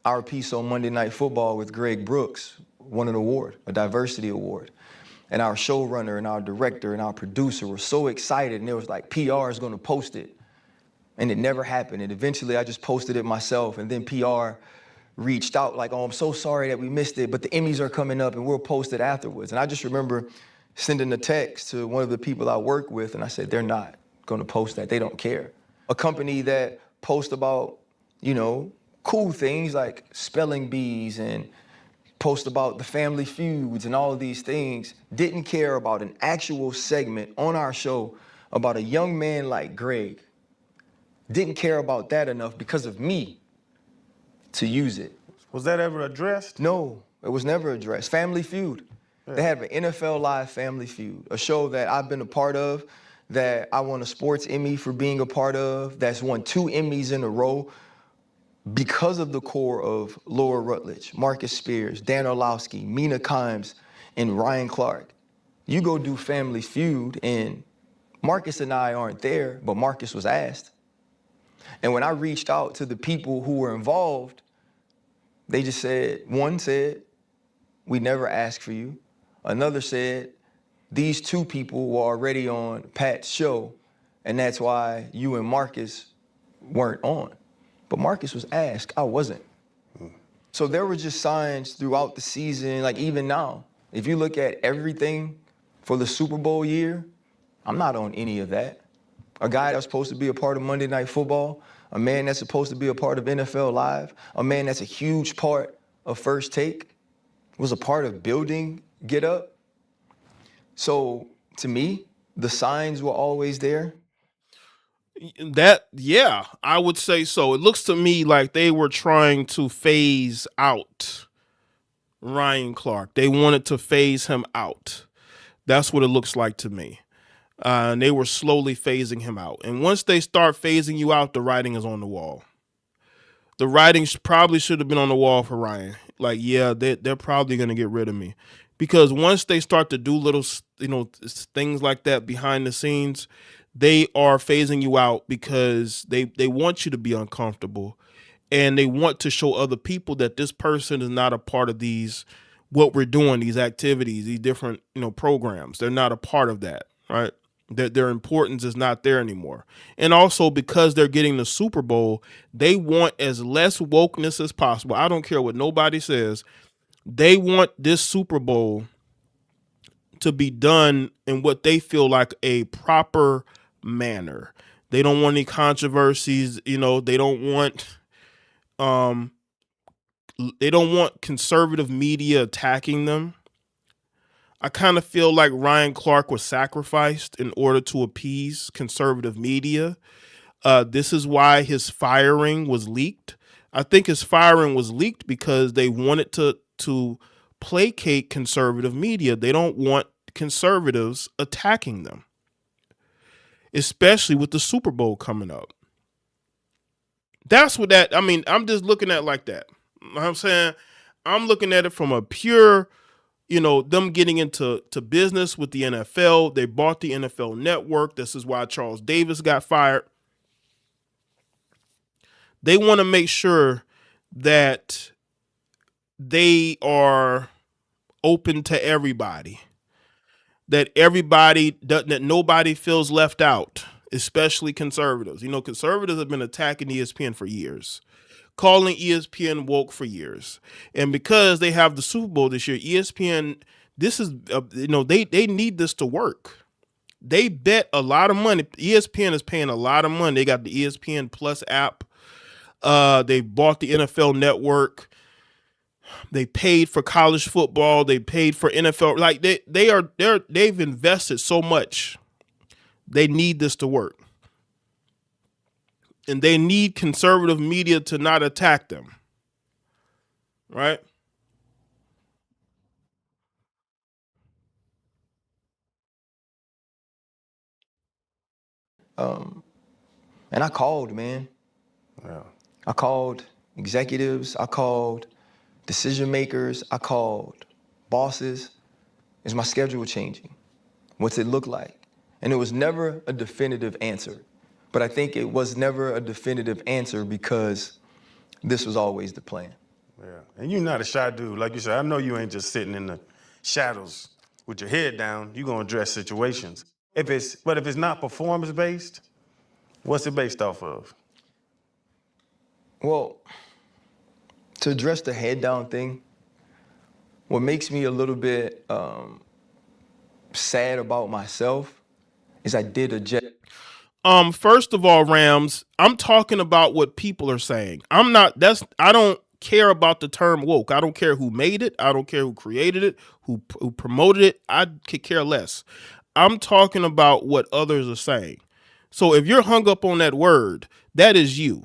our piece on Monday Night Football with Greg Brooks won an award, a diversity award. And our showrunner and our director and our producer were so excited, and it was like, PR is gonna post it. And it never happened. And eventually I just posted it myself, and then PR reached out like, oh, I'm so sorry that we missed it, but the Emmys are coming up and we'll post it afterwards. And I just remember sending a text to one of the people I work with, and I said, they're not gonna post that, they don't care. A company that posts about, cool things like spelling bees and post about the family feuds and all of these things, didn't care about an actual segment on our show about a young man like Greg. Didn't care about that enough because of me to use it. Was that ever addressed? No, it was never addressed. Family Feud. Yeah. They have an NFL Live Family Feud, a show that I've been a part of, that I won a sports Emmy for being a part of, that's won 2 Emmys in a row because of the core of Laura Rutledge, Marcus Spears, Dan Orlowski, Mina Kimes, and Ryan Clark. You go do Family Feud, and Marcus and I aren't there, but Marcus was asked. And when I reached out to the people who were involved, they just said, one said, we never asked for you. Another said, these 2 people were already on Pat's show, and that's why you and Marcus weren't on. But Marcus was asked, I wasn't. So there were just signs throughout the season, like even now. If you look at everything for the Super Bowl year, I'm not on any of that. A guy that's supposed to be a part of Monday Night Football, a man that's supposed to be a part of NFL Live, a man that's a huge part of First Take, was a part of building Get Up. So to me, the signs were always there. Yeah, I would say so. It looks to me like they were trying to phase out Ryan Clark. They wanted to phase him out. That's what it looks like to me. And they were slowly phasing him out. And once they start phasing you out, the writing is on the wall. The writing probably should have been on the wall for Ryan. Like, yeah, they're probably going to get rid of me. Because once they start to do little, things like that behind the scenes, they are phasing you out because they want you to be uncomfortable. And they want to show other people that this person is not a part of what we're doing, these activities, these different, programs. They're not a part of that, right? That their importance is not there anymore. And also because they're getting the Super Bowl, they want as less wokeness as possible. I don't care what nobody says. They want this Super Bowl to be done in what they feel like a proper manner. They don't want any controversies. They don't want conservative media attacking them. I kind of feel like Ryan Clark was sacrificed in order to appease conservative media. This is why his firing was leaked. I think his firing was leaked because they wanted to placate conservative media. They don't want conservatives attacking them, especially with the Super Bowl coming up. That's what I'm just looking at it like that. You know what I'm saying? I'm looking at it from a pure, them getting into business with the NFL. They bought the NFL network. This is why Charles Davis got fired. They want to make sure that they are open to everybody, that nobody feels left out, especially conservatives. Conservatives have been attacking ESPN for years, calling ESPN woke for years. And because they have the Super Bowl this year, ESPN, this is, they need this to work. They bet a lot of money. ESPN is paying a lot of money. They got the ESPN Plus app. They bought the NFL network. They paid for college football. They paid for NFL. Like they've invested so much. They need this to work. And they need conservative media to not attack them. Right? And I called, man. Yeah. I called executives. I called decision makers. I called bosses. Is my schedule changing? What's it look like? And it was never a definitive answer. But I think it was never a definitive answer because this was always the plan. Yeah, and you're not a shy dude. Like you said, I know you ain't just sitting in the shadows with your head down. You're gonna address situations. But if it's not performance-based, what's it based off of? Well, to address the head down thing, what makes me a little bit sad about myself is I did a jet. First of all, Rams, I'm talking about what people are saying. I don't care about the term woke. I don't care who made it. I don't care who created it, who promoted it. I could care less. I'm talking about what others are saying. So if you're hung up on that word, that is you.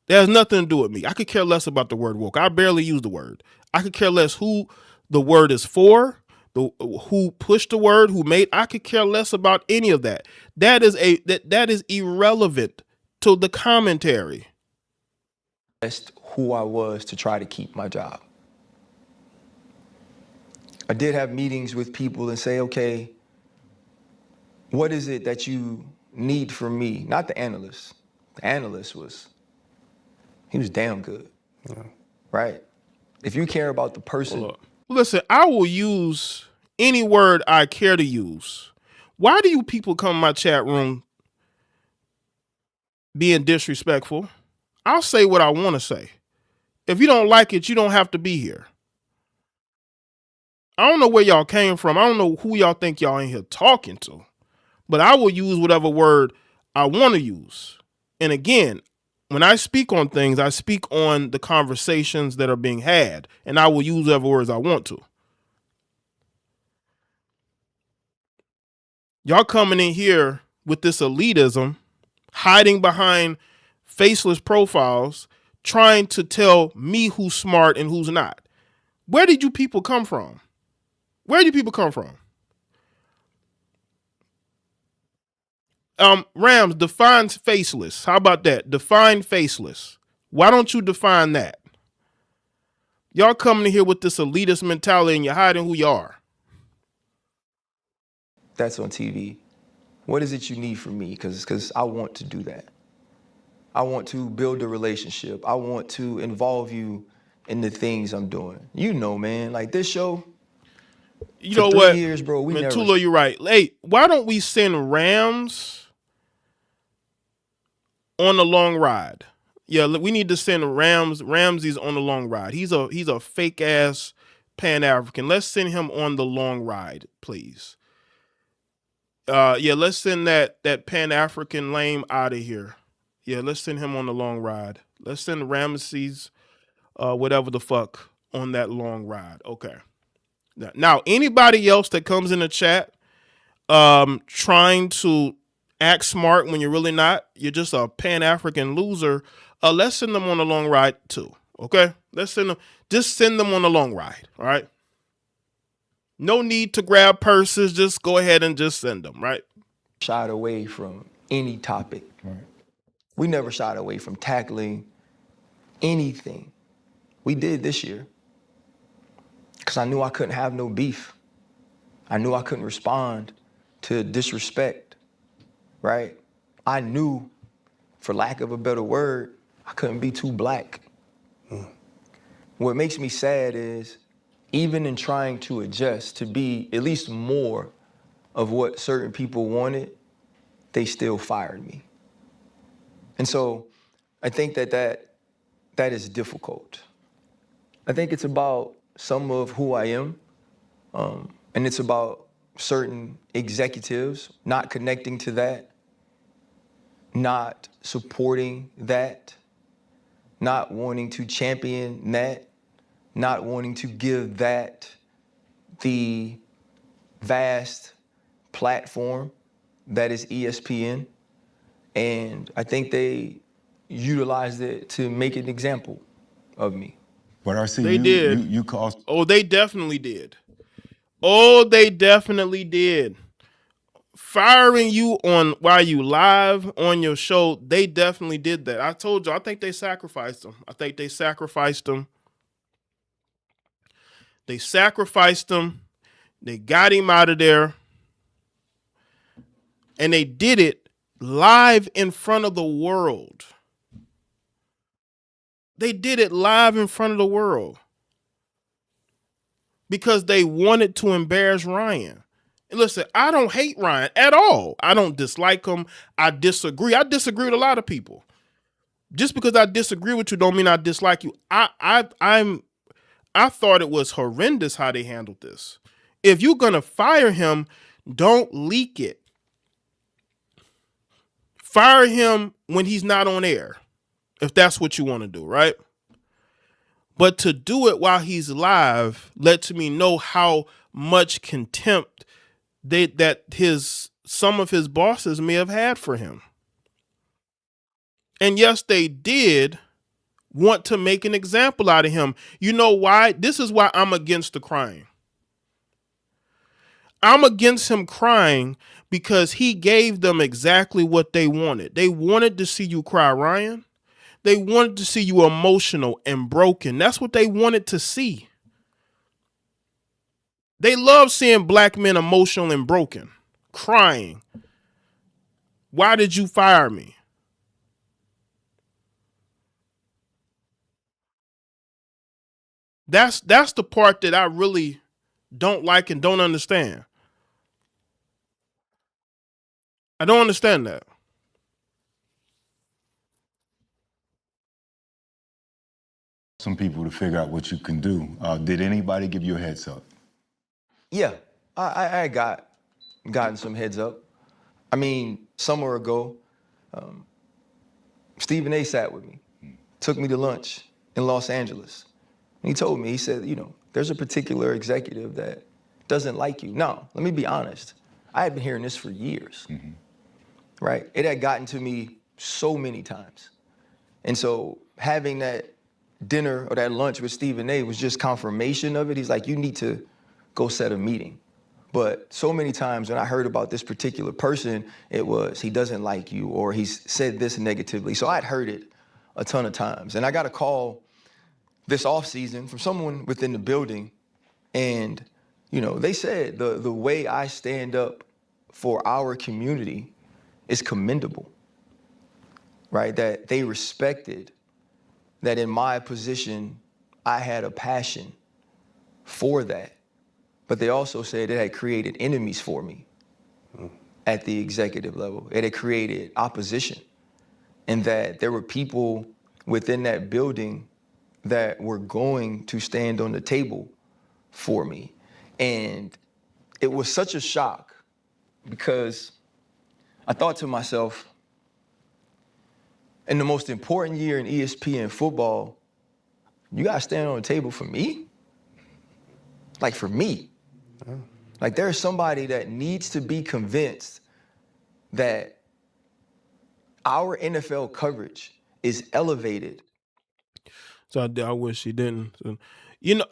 That has nothing to do with me. I could care less about the word woke. I barely use the word. I could care less who the word is for, who pushed the word, who made. I could care less about any of that. That is irrelevant to the commentary. That's who I was to try to keep my job. I did have meetings with people and say, okay, what is it that you need from me? Not the analyst. The analyst he was damn good. Yeah. Right? If you care about the person. Listen, I will use any word I care to use. Why do you people come in my chat room being disrespectful? I'll say what I want to say. If you don't like it, you don't have to be here. I don't know where y'all came from. I don't know who y'all think y'all in here talking to. But I will use whatever word I want to use. And again, when I speak on things, I speak on the conversations that are being had. And I will use whatever words I want to. Y'all coming in here with this elitism, hiding behind faceless profiles, trying to tell me who's smart and who's not. Where did you people come from? Where do you people come from? Rams, define faceless. How about that? Define faceless. Why don't you define that? Y'all coming in here with this elitist mentality and you're hiding who you are. That's on TV. What is it you need from me? Because I want to do that. I want to build a relationship. I want to involve you in the things I'm doing. You know, man, like this show. You for know 3 what? years, bro, we never. Tulo, you're right. Hey, why don't we send Rams on the long ride? Yeah, we need to send Ramses on the long ride. He's a fake ass Pan-African. Let's send him on the long ride, please. Yeah, let's send that Pan-African lame out of here. Yeah, let's send him on the long ride. Let's send Ramses, whatever the fuck, on that long ride. Okay. Now, anybody else that comes in the chat, trying to act smart when you're really not, you're just a Pan-African loser. Let's send them on a long ride too. Okay, let's send them. Just send them on a long ride. All right. No need to grab purses. Just go ahead and just send them. Right. Shied away from any topic. Right. We never shied away from tackling anything. We did this year because I knew I couldn't have no beef. I knew I couldn't respond to disrespect. Right. I knew, for lack of a better word, I couldn't be too black. What makes me sad is, even in trying to adjust to be at least more of what certain people wanted, they still fired me. And so I think that is difficult. I think it's about some of who I am, and it's about certain executives not connecting to that, not supporting that, not wanting to champion that, not wanting to give that the vast platform that is ESPN. And I think they utilized it to make an example of me. But RC, They did. You caused. Oh, they definitely did. Oh, they definitely did. Firing you on while you live on your show, they definitely did that. I told you, I think they sacrificed him. They sacrificed him. They got him out of there. And they did it live in front of the world. They did it live in front of the world. Because they wanted to embarrass Ryan. And listen, I don't hate Ryan at all. I don't dislike him. I disagree. I disagree with a lot of people. Just because I disagree with you don't mean I dislike you. I thought it was horrendous how they handled this. If you're gonna fire him, don't leak it. Fire him when he's not on air, if that's what you want to do, right? But to do it while he's live lets me know how much contempt some of his bosses may have had for him. And yes, they did want to make an example out of him. You know why? This is why I'm against the crying. I'm against him crying because he gave them exactly what they wanted. They wanted to see you cry, Ryan. They wanted to see you emotional and broken. That's what they wanted to see. They love seeing black men emotional and broken, crying. Why did you fire me? That's the part that I really don't like and don't understand. I don't understand that. Some people to figure out what you can do. Did anybody give you a heads up? Yeah, I gotten some heads up. I mean, summer ago, Stephen A. sat with me, took me to lunch in Los Angeles. And he told me, he said, there's a particular executive that doesn't like you. Now, let me be honest. I had been hearing this for years, right? It had gotten to me so many times. And so having that dinner or that lunch with Stephen A. was just confirmation of it. He's like, you need to go set a meeting. But so many times when I heard about this particular person, it was, he doesn't like you, or he's said this negatively. So I'd heard it a ton of times. And I got a call this offseason from someone within the building, and they said the way I stand up for our community is commendable, right? That they respected that in my position, I had a passion for that. But they also said it had created enemies for me at the executive level. It had created opposition, and that there were people within that building that were going to stand on the table for me. And it was such a shock because I thought to myself, in the most important year in ESPN football, you gotta stand on the table for me? Like, for me. Like, there's somebody that needs to be convinced that our NFL coverage is elevated. So I wish he didn't. So,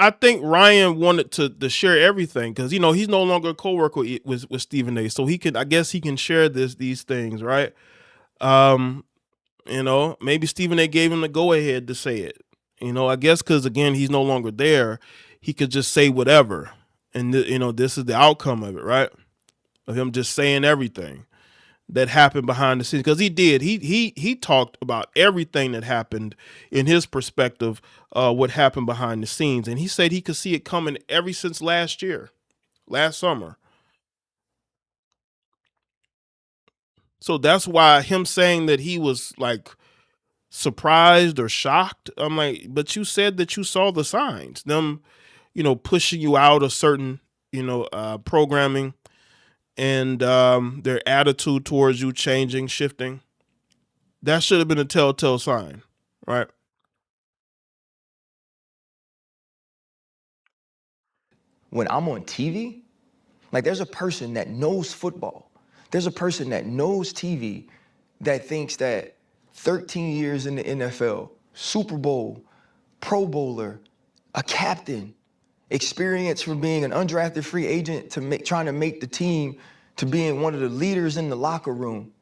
I think Ryan wanted to share everything because he's no longer a coworker with Stephen A. So I guess he can share these things, right? Maybe Stephen A. gave him the go ahead to say it. I guess because again he's no longer there, he could just say whatever, and this is the outcome of it, right? Of him just saying everything that happened behind the scenes, because he did. He talked about everything that happened in his perspective, what happened behind the scenes, and he said he could see it coming ever since last summer. So that's why him saying that he was like surprised or shocked. I'm like, but you said that you saw the signs, them, pushing you out of certain, programming, and their attitude towards you changing, shifting. That should have been a telltale sign, right? When I'm on TV, like, there's a person that knows football. There's a person that knows TV that thinks that 13 years in the NFL, Super Bowl, Pro Bowler, a captain, experience from being an undrafted free agent to trying to make the team, to being one of the leaders in the locker room,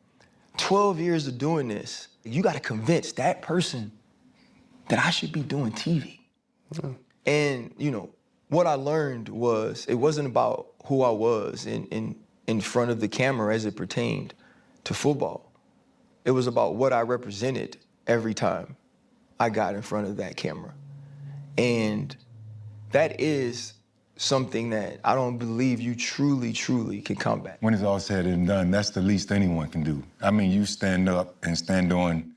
12 years of doing this, you got to convince that person that I should be doing TV. Mm-hmm. And, what I learned was it wasn't about who I was in front of the camera as it pertained to football. It was about what I represented every time I got in front of that camera. And that is something that I don't believe you truly, truly can combat. When it's all said and done, that's the least anyone can do. I mean, you stand up and stand on,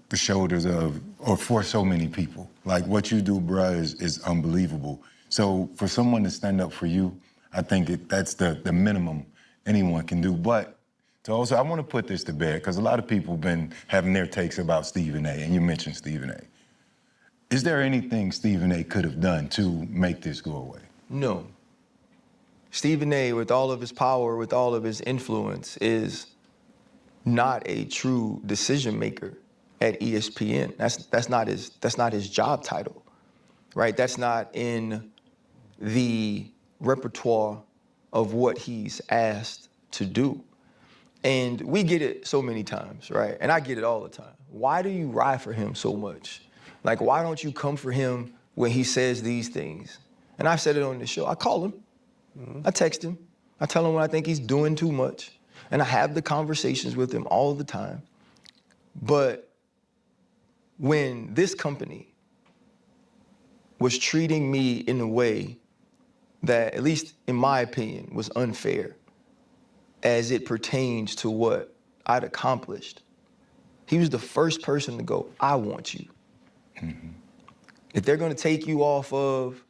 the shoulders of, or for so many people. Like, what you do, bruh, is unbelievable. So for someone to stand up for you, I think that's the minimum anyone can do. But to also, I want to put this to bed, because a lot of people have been having their takes about Stephen A., and you mentioned Stephen A. Is there anything Stephen A. could have done to make this go away? No. Stephen A., with all of his power, with all of his influence, is not a true decision maker at ESPN. That's not his job title, right? That's not in the repertoire of what he's asked to do. And we get it so many times, right? And I get it all the time. Why do you ride for him so much? Like, why don't you come for him when he says these things? And I've said it on the show. I call him. I text him. I tell him when I think he's doing too much. And I have the conversations with him all the time. But when this company was treating me in a way that, at least in my opinion, was unfair as it pertains to what I'd accomplished, he was the first person to go, I want you. Mm-hmm. If they're gonna take you off of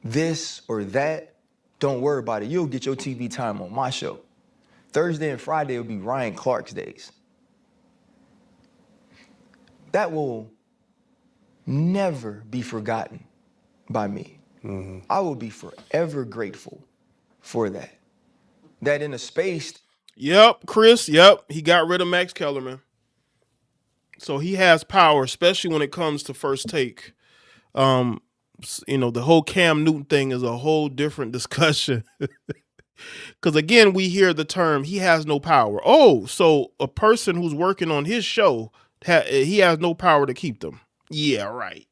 this or that, don't worry about it. You'll get your TV time on my show. Thursday and Friday will be Ryan Clark's days. That will never be forgotten by me. Mm-hmm. I will be forever grateful for that. That in a space. Yep, Chris. Yep, he got rid of Max Kellerman. So he has power, especially when it comes to First Take, the whole Cam Newton thing is a whole different discussion. Because again, we hear the term "he has no power." Oh, so a person who's working on his show, he has no power to keep them. Yeah, right.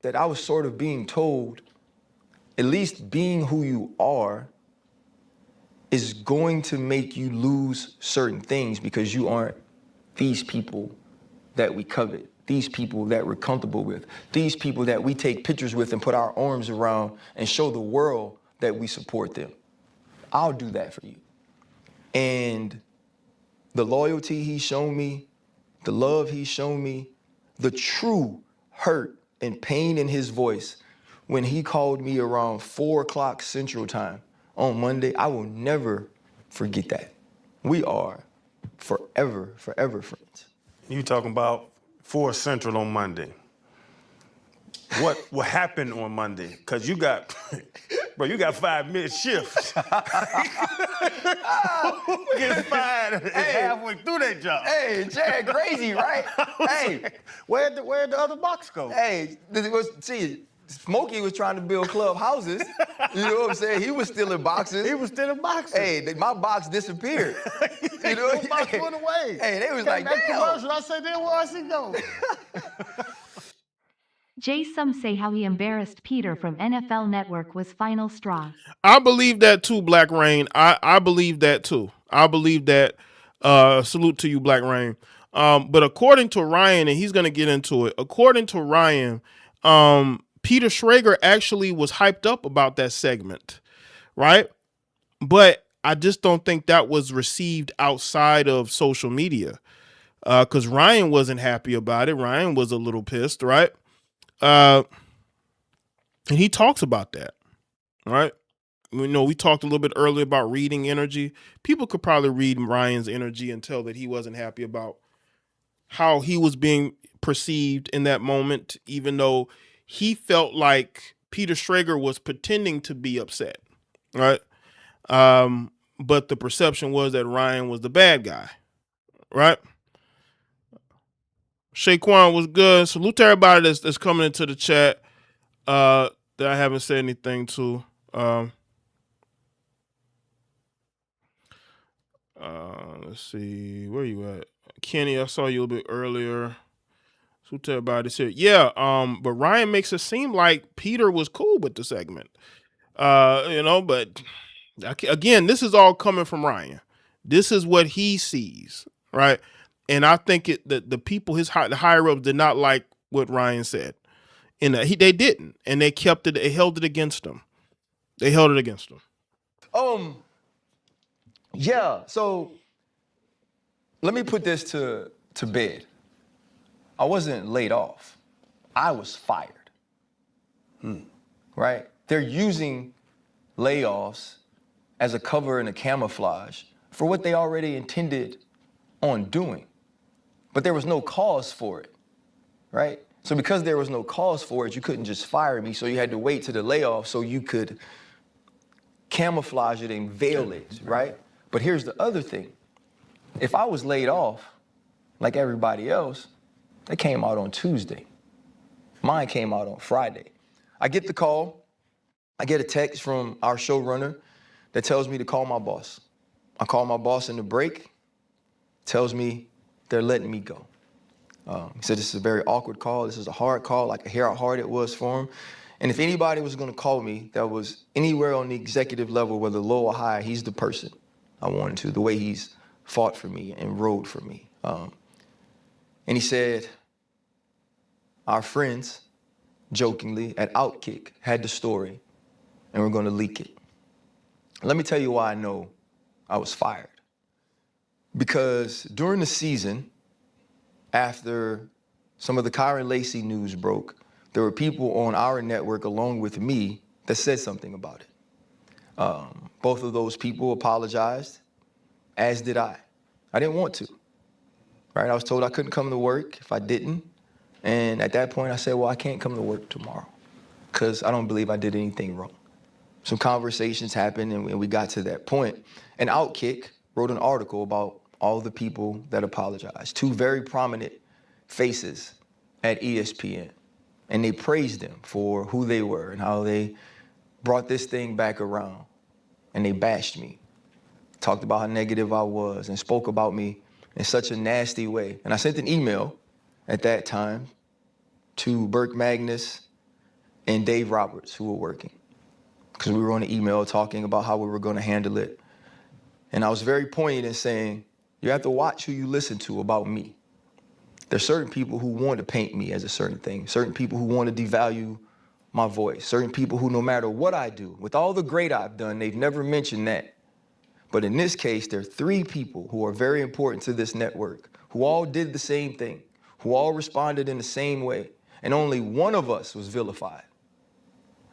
That I was sort of being told, at least being who you are is going to make you lose certain things because you aren't these people that we covet, these people that we're comfortable with, these people that we take pictures with and put our arms around and show the world that we support them. I'll do that for you. And the loyalty he's shown me, the love he's shown me, the true hurt and pain in his voice when he called me around 4 o'clock Central Time on Monday, I will never forget that. We are forever, forever friends. You talking about 4 Central on Monday. What happened on Monday? Because you got 5-minute shifts. Get fired halfway through that job. Hey, Chad, crazy, right? Hey, where'd the other box go? Hey, Smokey was trying to build club houses. You know what I'm saying? He was stealing boxes. He was stealing boxes. Hey, my box disappeared. You know, your box went away. Hey, they was like, that damn. commercial, I said, there was he go. Jay, some say how he embarrassed Peter from NFL Network was final straw. I believe that too, Black Rain. I believe that too. I believe that. Salute to you, Black Rain. But according to Ryan, and he's going to get into it, according to Ryan, Peter Schrager actually was hyped up about that segment, right? But I just don't think that was received outside of social media because Ryan wasn't happy about it. Ryan was a little pissed, right? And he talks about that, right? We talked a little bit earlier about reading energy. People could probably read Ryan's energy and tell that he wasn't happy about how he was being perceived in that moment, even though he felt like Peter Schrager was pretending to be upset, right? But the perception was that Ryan was the bad guy, right? Shaquan was good. Salute to everybody that's coming into the chat that I haven't said anything to. Let's see. Where you at? Kenny, I saw you a little bit earlier. Salute to everybody that's here. Yeah, but Ryan makes it seem like Peter was cool with the segment. But again, this is all coming from Ryan. This is what he sees, right? And I think that the people, the higher ups, did not like what Ryan said, and they didn't, and they kept it. They held it against him. They held it against him. Yeah. So let me put this to bed. I wasn't laid off. I was fired. Right? They're using layoffs as a cover and a camouflage for what they already intended on doing. But there was no cause for it, right? So because there was no cause for it, you couldn't just fire me, so you had to wait to the layoff so you could camouflage it and veil it, right? But here's the other thing. If I was laid off, like everybody else, they came out on Tuesday. Mine came out on Friday. I get the call. I get a text from our showrunner that tells me to call my boss. I call my boss in the break, tells me they're letting me go. He said, this is a very awkward call. This is a hard call. I could hear how hard it was for him. And if anybody was going to call me that was anywhere on the executive level, whether low or high, he's the person I wanted to, the way he's fought for me and rode for me. And he said, our friends, jokingly, at Outkick had the story, and we're going to leak it. Let me tell you why I know I was fired. Because during the season, after some of the Kyron Lacey news broke, there were people on our network along with me that said something about it. Both of those people apologized, as did I. I didn't want to, right? I was told I couldn't come to work if I didn't. And at that point, I said, well, I can't come to work tomorrow because I don't believe I did anything wrong. Some conversations happened and we got to that point. And Outkick wrote an article about all the people that apologized. 2 very prominent faces at ESPN. and they praised them for who they were and how they brought this thing back around. And they bashed me, talked about how negative I was, and spoke about me in such a nasty way. And I sent an email at that time to Burke Magnus and Dave Roberts, who were working, because we were on the email talking about how we were going to handle it. And I was very poignant in saying, you have to watch who you listen to about me. There's certain people who want to paint me as a certain thing, certain people who want to devalue my voice, certain people who, no matter what I do, with all the great I've done, they've never mentioned that. But in this case, there are 3 people who are very important to this network, who all did the same thing, who all responded in the same way, and only one of us was vilified,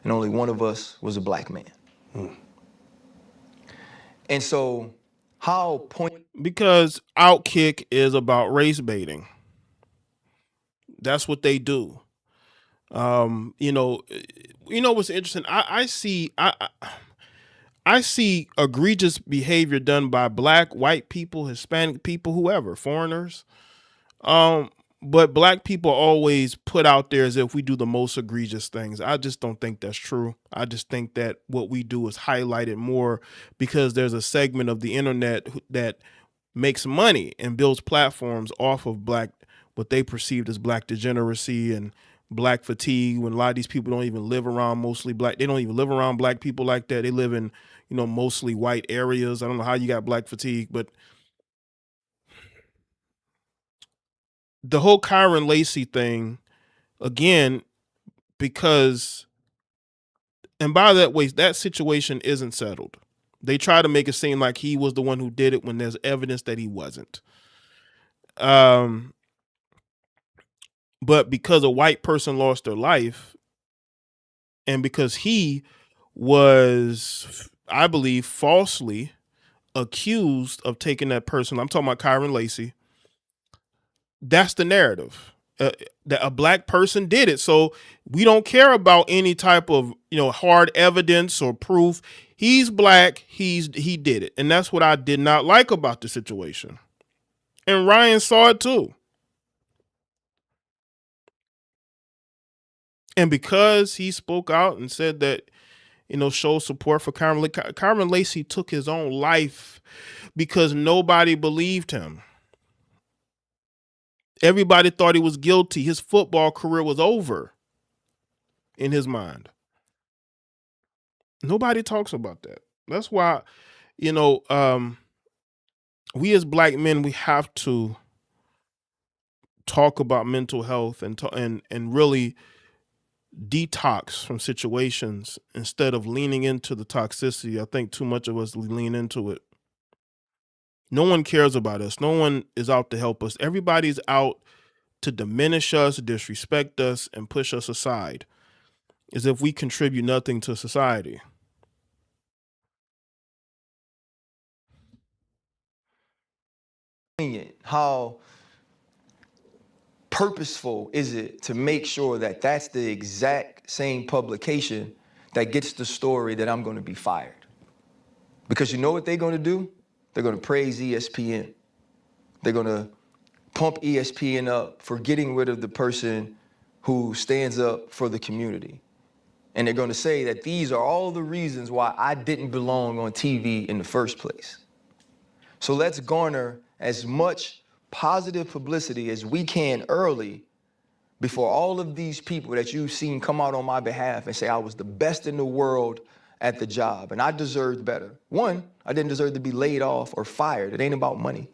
and only one of us was a black man. And so, because Outkick is about race baiting. That's what they do. You know what's interesting? I see egregious behavior done by black, white people, Hispanic people, whoever, foreigners. But black people always put out there as if we do the most egregious things. I just don't think that's true. I just think that what we do is highlighted more because there's a segment of the internet that makes money and builds platforms off of what they perceived as black degeneracy and black fatigue, when a lot of these people don't even live around mostly black. They don't even live around black people like that. They live in, mostly white areas. I don't know how you got black fatigue, but the whole Kyron Lacey thing, again, because, and by that way, that situation isn't settled. They try to make it seem like he was the one who did it when there's evidence that he wasn't. But because a white person lost their life, and because he was, I believe, falsely accused of taking that person, I'm talking about Kyron Lacey, that's the narrative. That a black person did it. So we don't care about any type of, hard evidence or proof. He's black. He did it. And that's what I did not like about the situation. And Ryan saw it too. And because he spoke out and said that, show support for Kyron Lacey took his own life because nobody believed him. Everybody thought he was guilty. His football career was over in his mind. Nobody talks about that. That's why, we as black men, we have to talk about mental health and really detox from situations instead of leaning into the toxicity. I think too much of us lean into it. No one cares about us. No one is out to help us. Everybody's out to diminish us, disrespect us, and push us aside as if we contribute nothing to society. How purposeful is it to make sure that that's the exact same publication that gets the story that I'm going to be fired? Because you know what they're going to do? They're going to praise ESPN. They're going to pump ESPN up for getting rid of the person who stands up for the community. And they're going to say that these are all the reasons why I didn't belong on TV in the first place. So let's garner as much positive publicity as we can early before all of these people that you've seen come out on my behalf and say I was the best in the world at the job and I deserved better. 1, I didn't deserve to be laid off or fired. It ain't about money.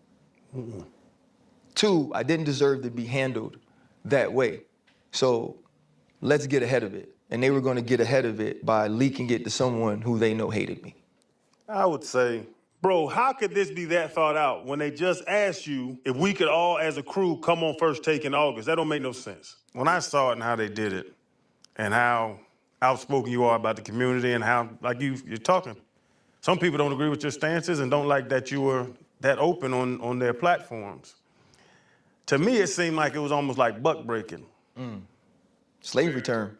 2, I didn't deserve to be handled that way. So let's get ahead of it. And they were going to get ahead of it by leaking it to someone who they know hated me. I would say, bro, how could this be that thought out when they just asked you if we could all, as a crew, come on First Take in August? That don't make no sense. When I saw it and how they did it and how outspoken you are about the community and how, like you're talking, some people don't agree with your stances and don't like that you were that open on their platforms. To me, it seemed like it was almost like buck breaking. Slavery term.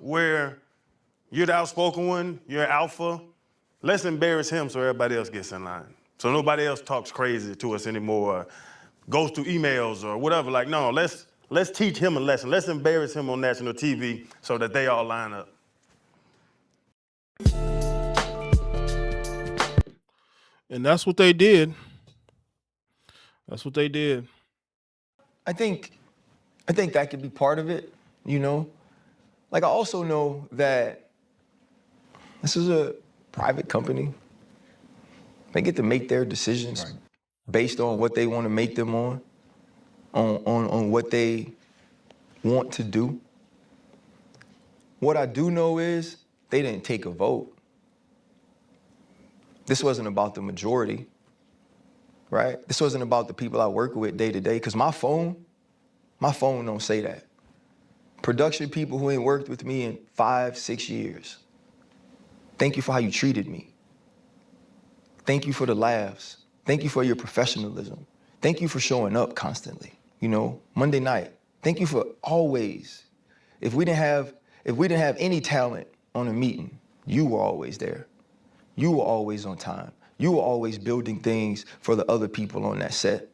Where you're the outspoken one, you're alpha. Let's embarrass him so everybody else gets in line. So nobody else talks crazy to us anymore, goes through emails or whatever. Like, no, let's Let's teach him a lesson. Let's embarrass him on national TV so that they all line up. And that's what they did. That's what they did. I think that could be part of it, you know? Like, I also know that this is a private company. They get to make their decisions based on what they want to make them on what they want to do. What I do know is they didn't take a vote. This wasn't about the majority, right? This wasn't about the people I work with day to day, because my phone don't say that. Production people who ain't worked with me in 5-6 years, thank you for how you treated me. Thank you for the laughs. Thank you for your professionalism. Thank you for showing up constantly. You know, Monday night. Thank you for always. If we didn't have any talent on a meeting, you were always there. You were always on time. You were always building things for the other people on that set.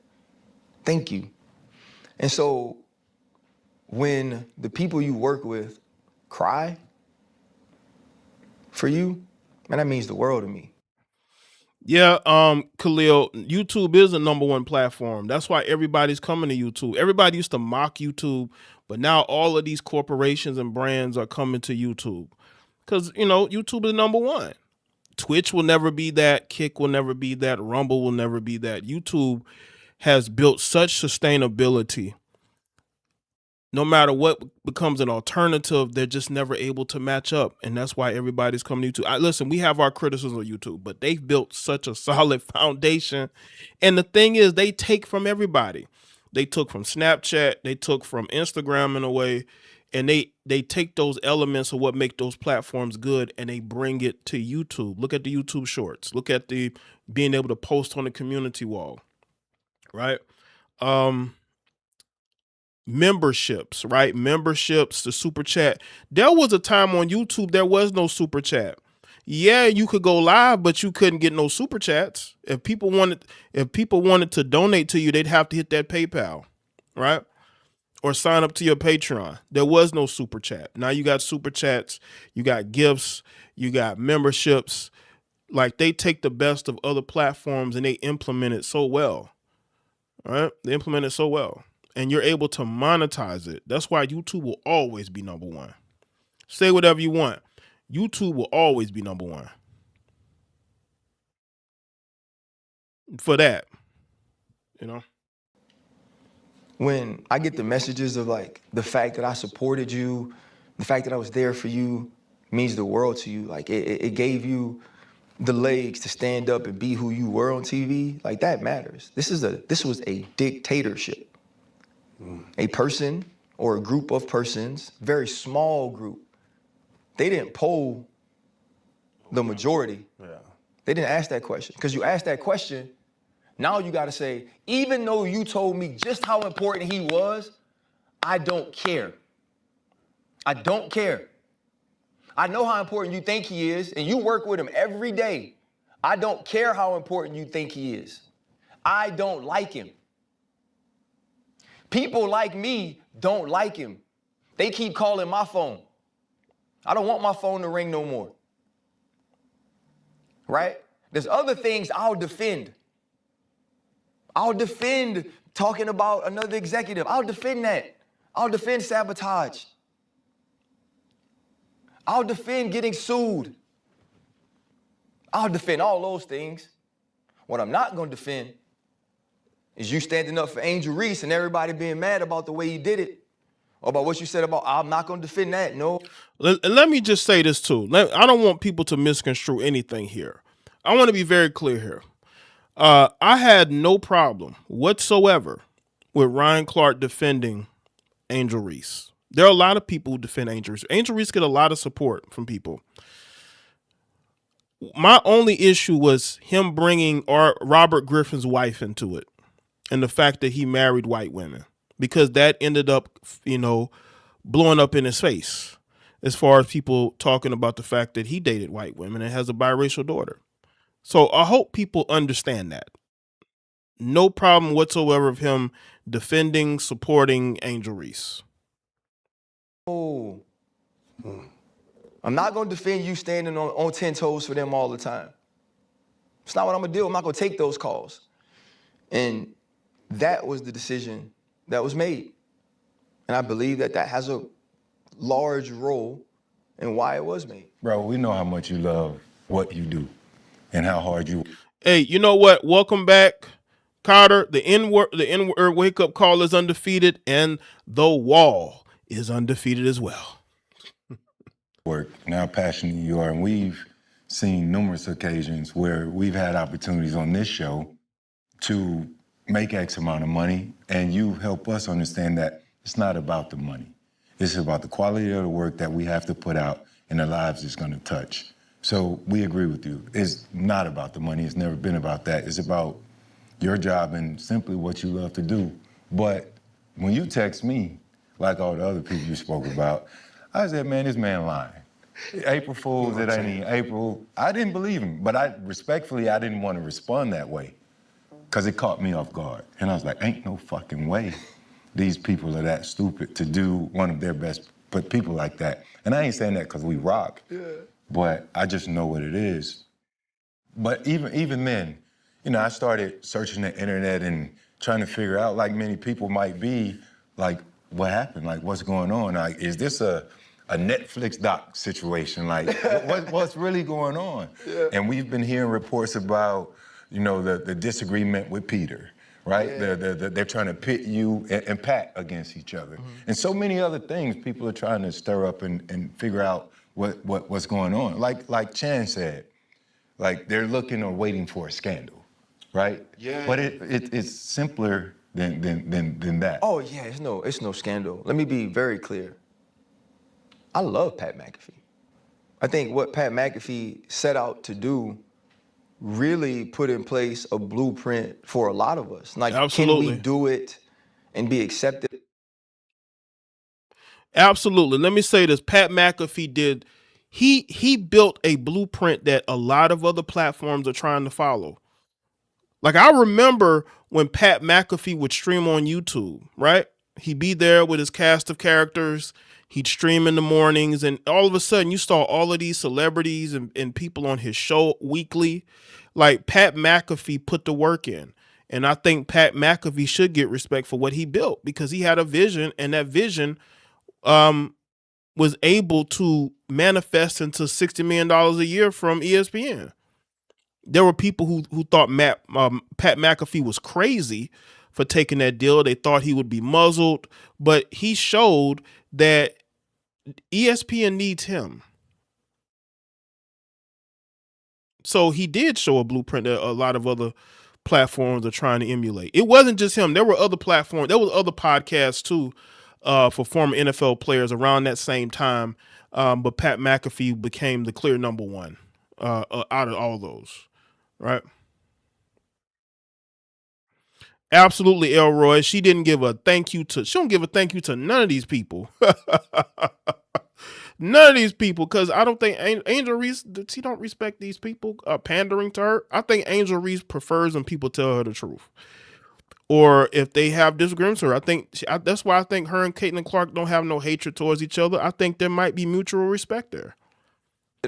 Thank you. And so when the people you work with cry for you, man, that means the world to me. Yeah, Khalil, YouTube is the #1 platform. That's why everybody's coming to YouTube. Everybody used to mock YouTube, but now all of these corporations and brands are coming to YouTube because, you know, YouTube is #1. Twitch will never be that. Kick will never be that. Rumble will never be that. YouTube has built such sustainability. No matter what becomes an alternative, they're just never able to match up. And that's why everybody's coming to YouTube. Listen, we have our criticism of YouTube, but they've built such a solid foundation. And the thing is, they take from everybody. They took from Snapchat. They took from Instagram in a way. And they take those elements of what make those platforms good and they bring it to YouTube. Look at the YouTube shorts. Look at the being able to post on the community wall, right? Memberships, right? Memberships, the super chat. There was a time on YouTube there was no super chat. Yeah, you could go live, but you couldn't get no super chats. If people wanted to donate to you, they'd have to hit that PayPal, right? Or sign up to your Patreon. There was no super chat. Now you got super chats, you got gifts, you got memberships. Like, they take the best of other platforms and they implement it so well, right? They implement it so well. And you're able to monetize it. That's why YouTube will always be #1. Say whatever you want. YouTube will always be #1. For that, you know? When I get the messages of, like, the fact that I supported you, the fact that I was there for you means the world to you. Like, it gave you the legs to stand up and be who you were on TV. Like, that matters. This was a dictatorship. A person or a group of persons, very small group, they didn't poll the majority. Yeah. They didn't ask that question. Because you asked that question, now you got to say, even though you told me just how important he was, I don't care. I don't care. I know how important you think he is, and you work with him every day. I don't care how important you think he is. I don't like him. People like me don't like him. They keep calling my phone. I don't want my phone to ring no more. Right? There's other things I'll defend. I'll defend talking about another executive. I'll defend that. I'll defend sabotage. I'll defend getting sued. I'll defend all those things. What I'm not going to defend is you standing up for Angel Reese and everybody being mad about the way you did it, or about what you said about, I'm not going to defend that, no. Let me just say this too. I don't want people to misconstrue anything here. I want to be very clear here. I had no problem whatsoever with Ryan Clark defending Angel Reese. There are a lot of people who defend Angel Reese. Angel Reese get a lot of support from people. My only issue was him bringing Robert Griffin's wife into it. And the fact that he married white women, because that ended up, you know, blowing up in his face as far as people talking about the fact that he dated white women and has a biracial daughter. So I hope people understand that. no problem whatsoever of him defending, supporting Angel Reese. Oh, I'm not going to defend you standing on 10 toes for them all the time. It's not what I'm going to do. I'm not going to take those calls. And that was the decision that was made. And I believe that has a large role in why it was made. Bro, we know how much you love what you do and how hard you. Hey, you know what? Welcome back, Carter. The N-word wake-up call is undefeated, and the wall is undefeated as well. Work and how passionate you are. And we've seen numerous occasions where we've had opportunities on this show to make X amount of money, and you help us understand that it's not about the money. It's about the quality of the work that we have to put out and the lives it's going to touch. So we agree with you. It's not about the money. It's never been about that. It's about your job and simply what you love to do. But when you text me, like all the other people you spoke about, I said, man, this man lying. April Fools, it ain't even April. I didn't believe him, but I didn't want to respond that way because it caught me off guard. And I was like, ain't no fucking way these people are that stupid to do one of their best, but people like that. And I ain't saying that because we rock, but I just know what it is. But even then, you know, I started searching the internet and trying to figure out, like many people might be, like, what happened? Like, what's going on? Like, is this a Netflix doc situation? Like, what's really going on? Yeah. And we've been hearing reports about, you know, the disagreement with Peter, right? Yeah. They're trying to pit you and Pat against each other. Mm-hmm. And so many other things people are trying to stir up and figure out what's going on. Like Chan said, like they're looking or waiting for a scandal, right? Yeah. But it's simpler than that. Oh yeah, it's no scandal. Let me be very clear. I love Pat McAfee. I think what Pat McAfee set out to do really put in place a blueprint for a lot of us. Like, absolutely. Can we do it and be accepted? Absolutely. Let me say this. Pat McAfee did, he built a blueprint that a lot of other platforms are trying to follow. Like, I remember when Pat McAfee would stream on YouTube, right? He'd be there with his cast of characters. He'd stream in the mornings, and all of a sudden you saw all of these celebrities and people on his show weekly. Like, Pat McAfee put the work in. And I think Pat McAfee should get respect for what he built because he had a vision, and that vision was able to manifest into $60 million a year from ESPN. There were people who thought Pat McAfee was crazy for taking that deal. They thought he would be muzzled, but he showed that ESPN needs him. So he did show a blueprint that a lot of other platforms are trying to emulate. It wasn't just him. There were other platforms. There was other podcasts too for former NFL players around that same time. But Pat McAfee became the clear number one out of all those. Right. Absolutely, Elroy. She didn't give a thank you to. She don't give a thank you to none of these people. None of these people, because I don't think Angel Reese, she don't respect these people pandering to her. I think Angel Reese prefers when people tell her the truth, or if they have disagreements with her. That's why I think her and Caitlin Clark don't have no hatred towards each other. I think there might be mutual respect there.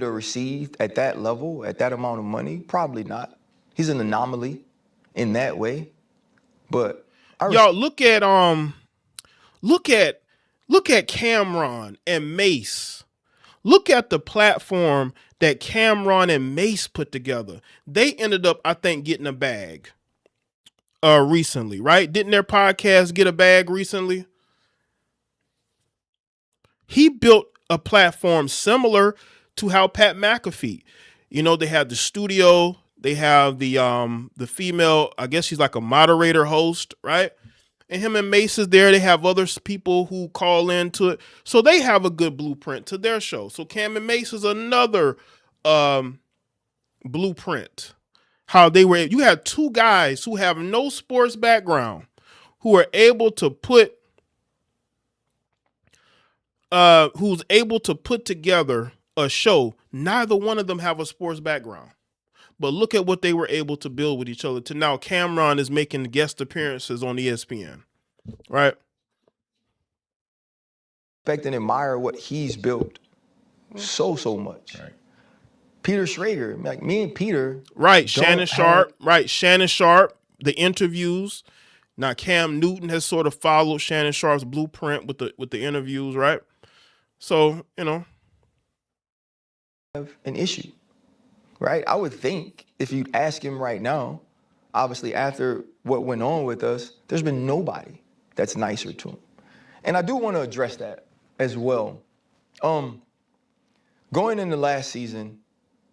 Or received at that level, at that amount of money? Probably not. He's an anomaly in that way. But y'all look at Cameron and Mace. Look at the platform that Cameron and Mace put together. They ended up, I think, getting a bag recently, right? Didn't their podcast get a bag recently? He built a platform similar to how Pat McAfee, you know, they have the studio, they have the female, I guess she's like a moderator host, right? And him and Mace is there. They have other people who call into it. So they have a good blueprint to their show. So Cam and Mace is another blueprint. How they were, you had two guys who have no sports background who are able to put together a show. Neither one of them have a sports background, But look at what they were able to build with each other. To now Cameron is making guest appearances on ESPN, right? Respect and admire what he's built so much. Right. Peter Schrager, like me and Peter. Right, Shannon Sharp. Right, Shannon Sharp. The interviews. Now Cam Newton has sort of followed Shannon Sharp's blueprint with the interviews, right? So, you know, have an issue, right? I would think if you'd ask him right now, obviously after what went on with us, there's been nobody that's nicer to him. And I do want to address that as well. Going into last season,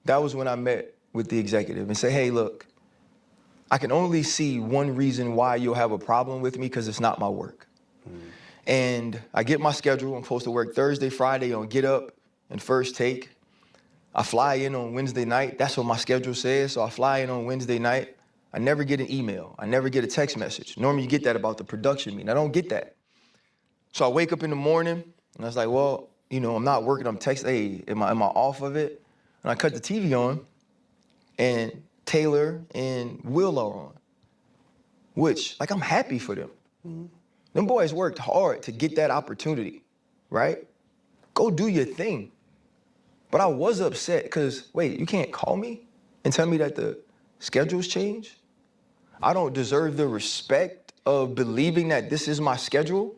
that was when I met with the executive and said, hey, look, I can only see one reason why you'll have a problem with me, because it's not my work. And I get my schedule. I'm supposed to work Thursday, Friday on Get Up and First Take. I fly in on Wednesday night. That's what my schedule says. So I fly in on Wednesday night. I never get an email. I never get a text message. Normally you get that about the production meeting. I don't get that. So I wake up in the morning and I was like, well, you know, I'm not working. I'm texting, hey, am I off of it? And I cut the TV on and Taylor and Will are on, which, like, I'm happy for them. Them boys worked hard to get that opportunity, right? Go do your thing. But I was upset because, wait, you can't call me and tell me that the schedule's changed? I don't deserve the respect of believing that this is my schedule?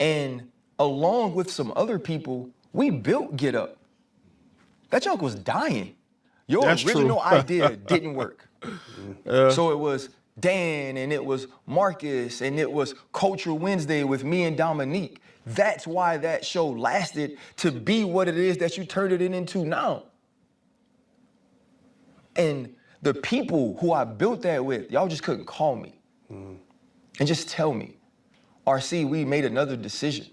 And along with some other people, we built Get Up. That junk was dying. Your That's original true. idea didn't work. So it was Dan, and it was Marcus, and it was Culture Wednesday with me and Dominique. That's why that show lasted to be what it is that you turned it into now. And the people who I built that with, y'all just couldn't call me and just tell me, RC, we made another decision.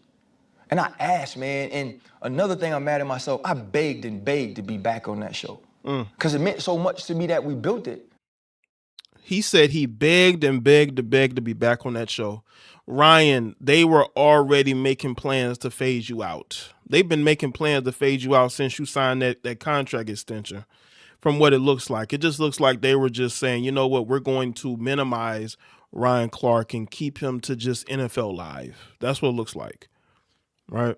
And I asked, man, and another thing I'm mad at myself, I begged and begged to be back on that show. Because it meant so much to me that we built it. He said he begged and begged to be back on that show. Ryan, they were already making plans to phase you out. They've been making plans to phase you out since you signed that contract extension. From what it looks like, it just looks like they were just saying, you know what, we're going to minimize Ryan Clark and keep him to just NFL Live. That's what it looks like, right?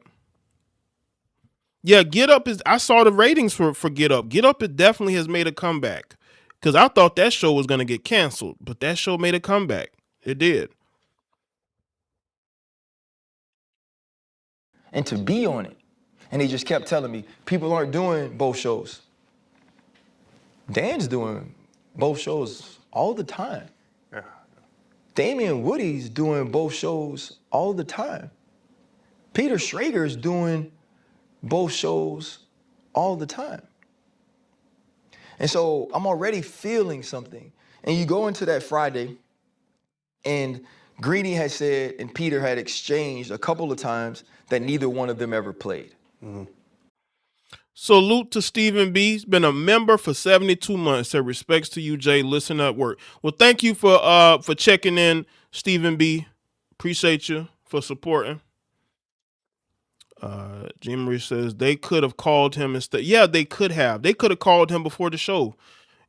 Yeah, Get Up is. I saw the ratings for Get Up. Get Up, it definitely has made a comeback. Because I thought that show was going to get canceled, but that show made a comeback. It did. And to be on it. And he just kept telling me, people aren't doing both shows. Dan's doing both shows all the time. Yeah. Damian Woody's doing both shows all the time. Peter Schrager's doing both shows all the time. And so I'm already feeling something. And you go into that Friday, and Greeny had said and Peter had exchanged a couple of times that neither one of them ever played. Salute to Stephen B. He's been a member for 72 months. Said respects to you, Jay. Listen up, work. Well, thank you for checking in, Stephen B. Appreciate you for supporting. Jim Marie says they could have called him instead. Yeah, they could have. They could have called him before the show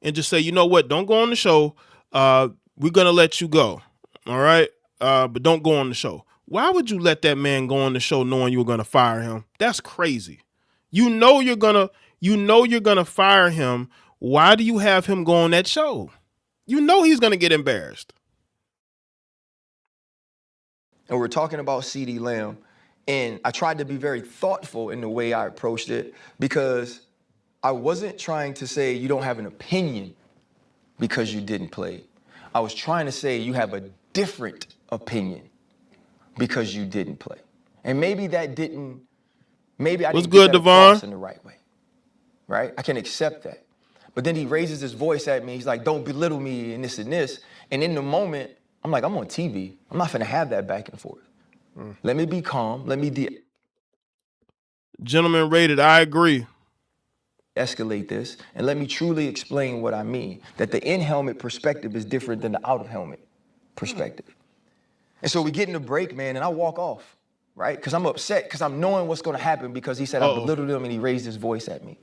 and just say, you know what, don't go on the show. We're gonna let you go. All right. But don't go on the show. Why would you let that man go on the show knowing you were gonna fire him? That's crazy. You know you're gonna fire him. Why do you have him go on that show? You know he's gonna get embarrassed. And we're talking about CeeDee Lamb. And I tried to be very thoughtful in the way I approached it, because I wasn't trying to say you don't have an opinion because you didn't play. I was trying to say you have a different opinion because you didn't play. And maybe I didn't get that across in the right way, right? I can accept that. But then he raises his voice at me. He's like, don't belittle me and this and this. And in the moment, I'm like, I'm on TV. I'm not finna have that back and forth. Let me be calm. Let me Gentleman rated, I agree. Escalate this, and let me truly explain what I mean. That the in-helmet perspective is different than the out-of-helmet perspective. And so we get in the break, man, and I walk off, right? Because I'm upset, because I'm knowing what's going to happen, because he said I belittled him and he raised his voice at me.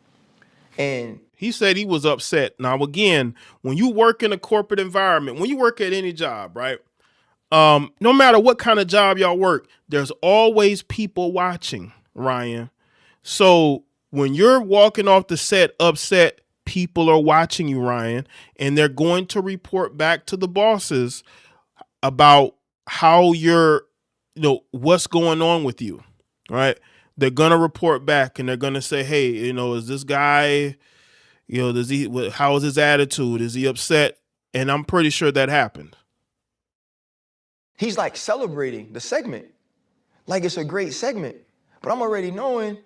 And he said he was upset. Now, again, when you work in a corporate environment, when you work at any job, right? No matter what kind of job y'all work, there's always people watching, Ryan. So when you're walking off the set upset, people are watching you, Ryan, and they're going to report back to the bosses about how you're, what's going on with you, right? They're going to report back and they're going to say, hey, is this guy, how is his attitude? Is he upset? And I'm pretty sure that happened. he's like celebrating the segment like it's a great segment. But I'm already knowing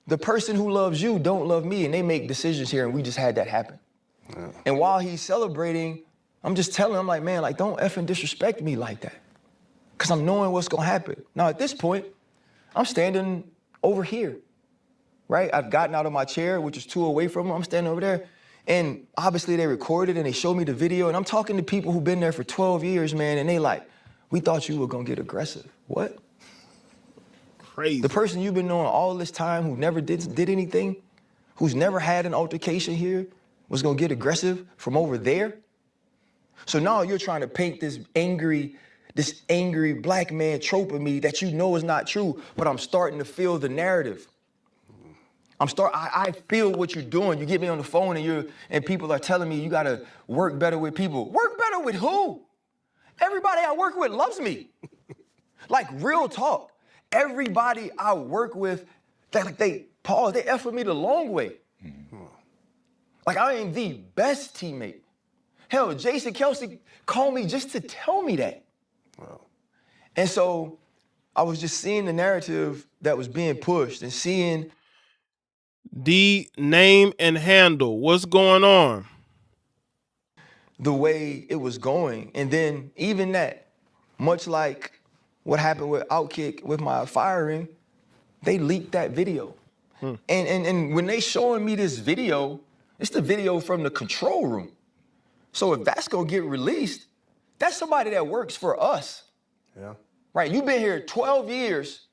the person who loves you don't love me, and they make decisions here, and we just had that happen. Yeah. And while he's celebrating, I'm just telling him, like, man, like, don't effing disrespect me like that. Because I'm knowing what's going to happen. Now, at this point, I'm standing over here, right? I've gotten out of my chair, which is 2 away from him. I'm standing over there. And obviously, they recorded and they showed me the video. And I'm talking to people who've been there for 12 years, man, and they like, we thought you were going to get aggressive. What? Crazy. The person you've been knowing all this time who never did anything, who's never had an altercation here, was going to get aggressive from over there? So now you're trying to paint this angry black man trope of me that you know is not true, but I'm starting to feel the narrative. I feel what you're doing. You get me on the phone and people are telling me you gotta work better with people. Work better with who? Everybody I work with loves me. Like, real talk. Everybody I work with, they F with me the long way. Like, I ain't the best teammate. Hell, Jason Kelsey called me just to tell me that. Wow. And so I was just seeing the narrative that was being pushed and seeing the name and handle. What's going on? The way it was going. And then even that, much like what happened with Outkick with my firing, they leaked that video. And when they showing me this video, it's the video from the control room. So if that's gonna get released, that's somebody that works for us. Yeah. Right, you've been here 12 years,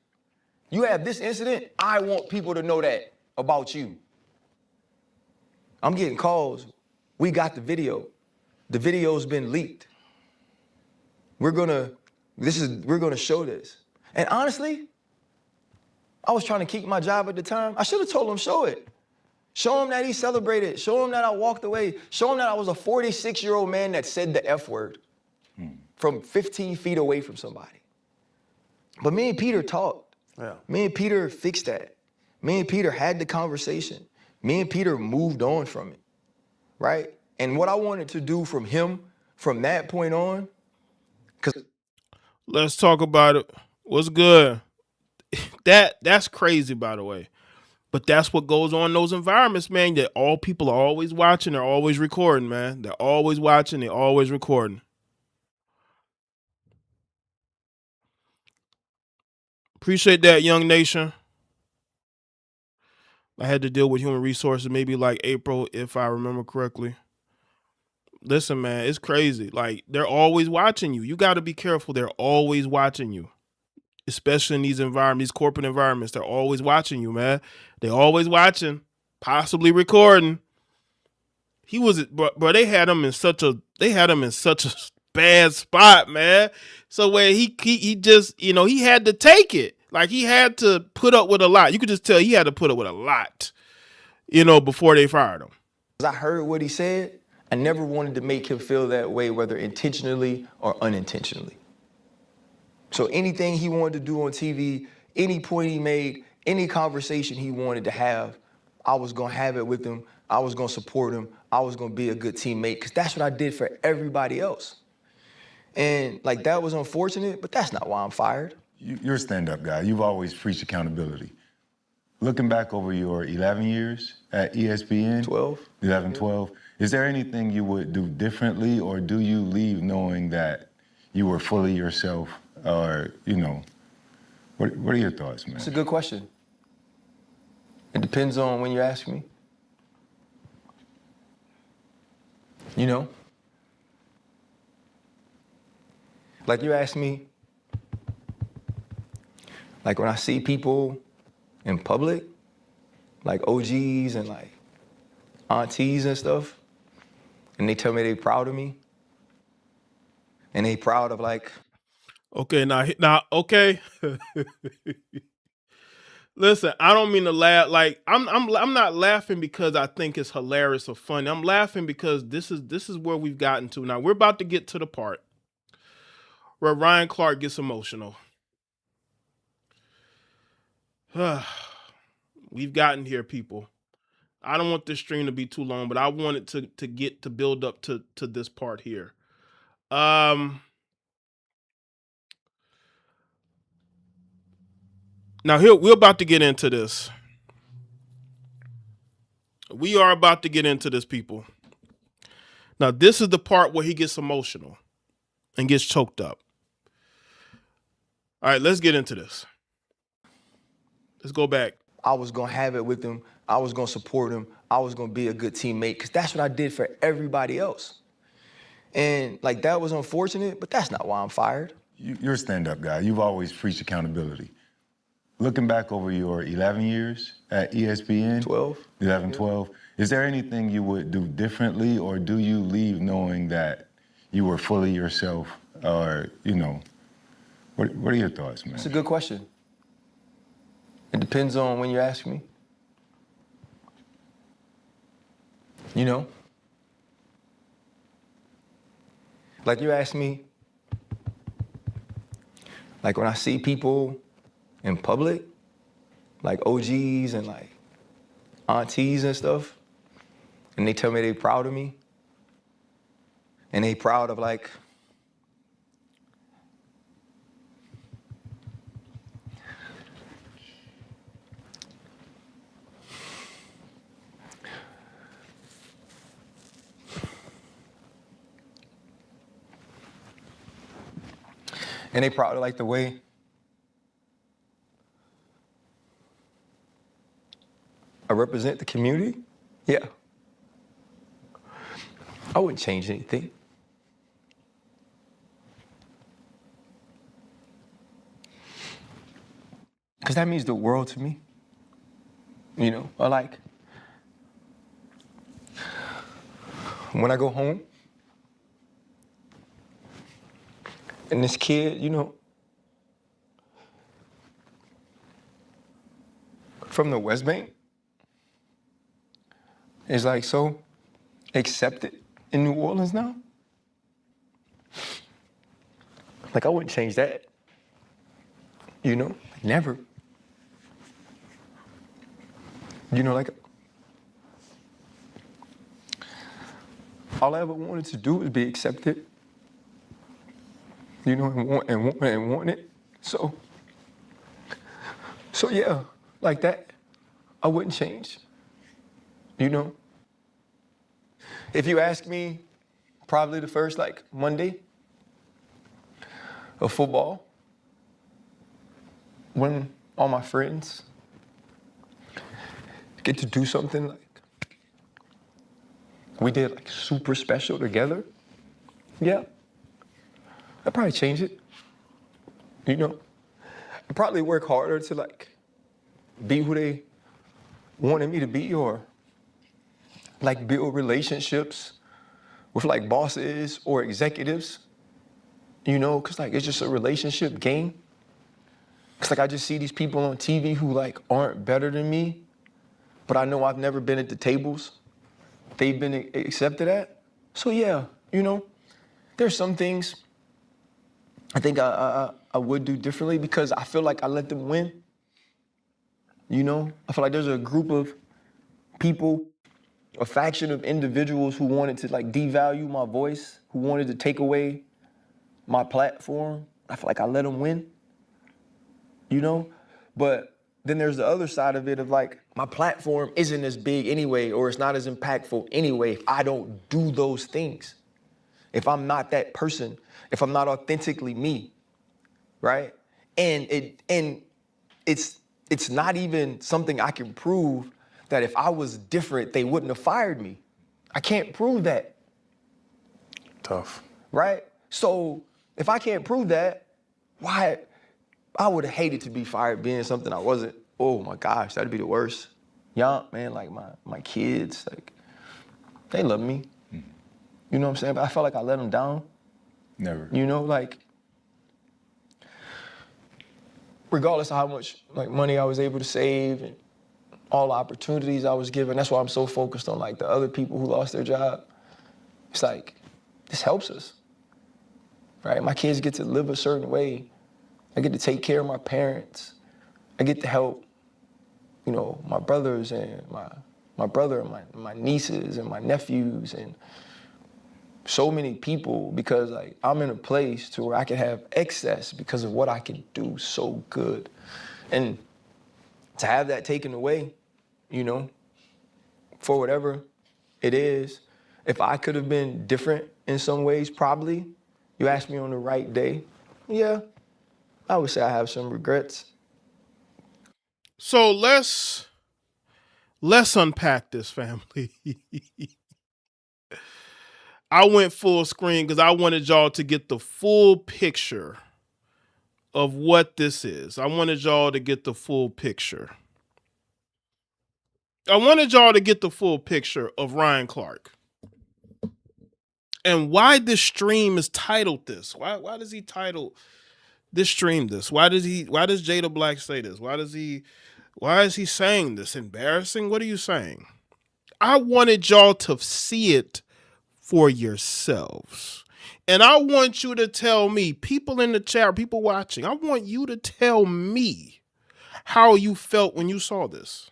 you have this incident, I want people to know that about you. I'm getting calls, we got the video. The video's been leaked. We're gonna show this. And honestly, I was trying to keep my job at the time. I should have told him, show it. Show him that he celebrated. Show him that I walked away. Show him that I was a 46-year-old man that said the F word from 15 feet away from somebody. But me and Peter talked. Yeah. Me and Peter fixed that. Me and Peter had the conversation. Me and Peter moved on from it, right? And what I wanted to do from him, from that point on, because let's talk about it. What's good? That's crazy, by the way. But that's what goes on in those environments, man. That all people are always watching, they're always recording, man. They're always watching, they're always recording. Appreciate that, Young Nation. I had to deal with human resources maybe like April, if I remember correctly. Listen, man, it's crazy. Like, they're always watching you. You got to be careful. They're always watching you. Especially in these environments, these corporate environments, they're always watching you, man. They're always watching, possibly recording. He was, bro, they had him in such a bad spot, man. So where he just, he had to take it. Like, he had to put up with a lot. You could just tell he had to put up with a lot, before they fired him. I heard what he said. I never wanted to make him feel that way, whether intentionally or unintentionally. So anything he wanted to do on TV, any point he made, any conversation he wanted to have, I was going to have it with him. I was going to support him. I was going to be a good teammate, because that's what I did for everybody else. And, like, that was unfortunate, but that's not why I'm fired. You're a stand-up guy. You've always preached accountability. Looking back over your 11 years at ESPN, 12, is there anything you would do differently, or do you leave knowing that you were fully yourself, or, what are your thoughts, man? It's a good question. It depends on when you ask me. Like, you ask me, like, when I see people in public, like OGs and like aunties and stuff, and they tell me they proud of me, and they proud of like. Okay, now, okay. Listen, I don't mean to laugh. Like I'm not laughing because I think it's hilarious or funny. I'm laughing because this is where we've gotten to. Now we're about to get to the part where Ryan Clark gets emotional. We've gotten here, people. I don't want this stream to be too long, but I want it to build up to this part here. Now here we're about to get into this. We are about to get into this, people. Now this is the part where he gets emotional and gets choked up. All right, let's get into this. Let's go back. I was gonna have it with him. I was gonna support him. I was gonna be a good teammate because that's what I did for everybody else. And like that was unfortunate, but that's not why I'm fired. You're a stand-up guy. You've always preached accountability. Looking back over your 11 years at ESPN, 12. 11, 12, is there anything you would do differently, or do you leave knowing that you were fully yourself, or, you know, what are your thoughts, man? It's a good question. It depends on when you ask me. You know? Like you ask me, like when I see people in public, like OGs and like aunties and stuff, and they tell me they proud of me, and they proud of like, and they proud of like the way I represent the community. Yeah. I wouldn't change anything. Because that means the world to me. You know, or like, when I go home, and this kid, you know, from the West Bank is like so accepted in New Orleans now. Like I wouldn't change that. You know, never. You know, like all I ever wanted to do was be accepted. You know, and want it. So yeah, like that, I wouldn't change. You know? If you ask me, probably the first like Monday of football, when all my friends get to do something like we did like super special together, yeah, I'd probably change it. You know? I'd probably work harder to like be who they wanted me to be, or like build relationships with like bosses or executives, you know, cause like it's just a relationship game. Cause like I just see these people on TV who like aren't better than me, but I know I've never been at the tables they've been accepted at. So yeah, you know, there's some things I think I would do differently because I feel like I let them win. You know, I feel like there's a group of people, a faction of individuals who wanted to like devalue my voice, who wanted to take away my platform. I feel like I let them win, you know? But then there's the other side of it of like, my platform isn't as big anyway, or it's not as impactful anyway if I don't do those things. If I'm not that person, if I'm not authentically me, right? And it's not even something I can prove that if I was different, they wouldn't have fired me. I can't prove that. Tough. Right? So if I can't prove that, why? I would have hated to be fired being something I wasn't. Oh my gosh, that'd be the worst. Young, man, like my kids, like they love me. You know what I'm saying? But I felt like I let them down. Never. You know, like, regardless of how much like money I was able to save and all the opportunities I was given, that's why I'm so focused on like the other people who lost their job. It's like, this helps us, right? My kids get to live a certain way. I get to take care of my parents. I get to help, you know, my brothers and my brother and my nieces and my nephews and so many people, because like I'm in a place to where I can have excess because of what I can do so good. And to have that taken away, you know, for whatever it is, if I could have been different in some ways, probably, you asked me on the right day, yeah, I would say I have some regrets. So let's unpack this, family. I went full screen because I wanted y'all to get the full picture of what this is. I wanted y'all to get the full picture. I wanted y'all to get the full picture of Ryan Clark. And why this stream is titled this. Why does he title this stream this? Why does Jaye De Black say this? Why is he saying this? Embarrassing? What are you saying? I wanted y'all to see it for yourselves. And I want you to tell me, people in the chat, people watching, I want you to tell me how you felt when you saw this.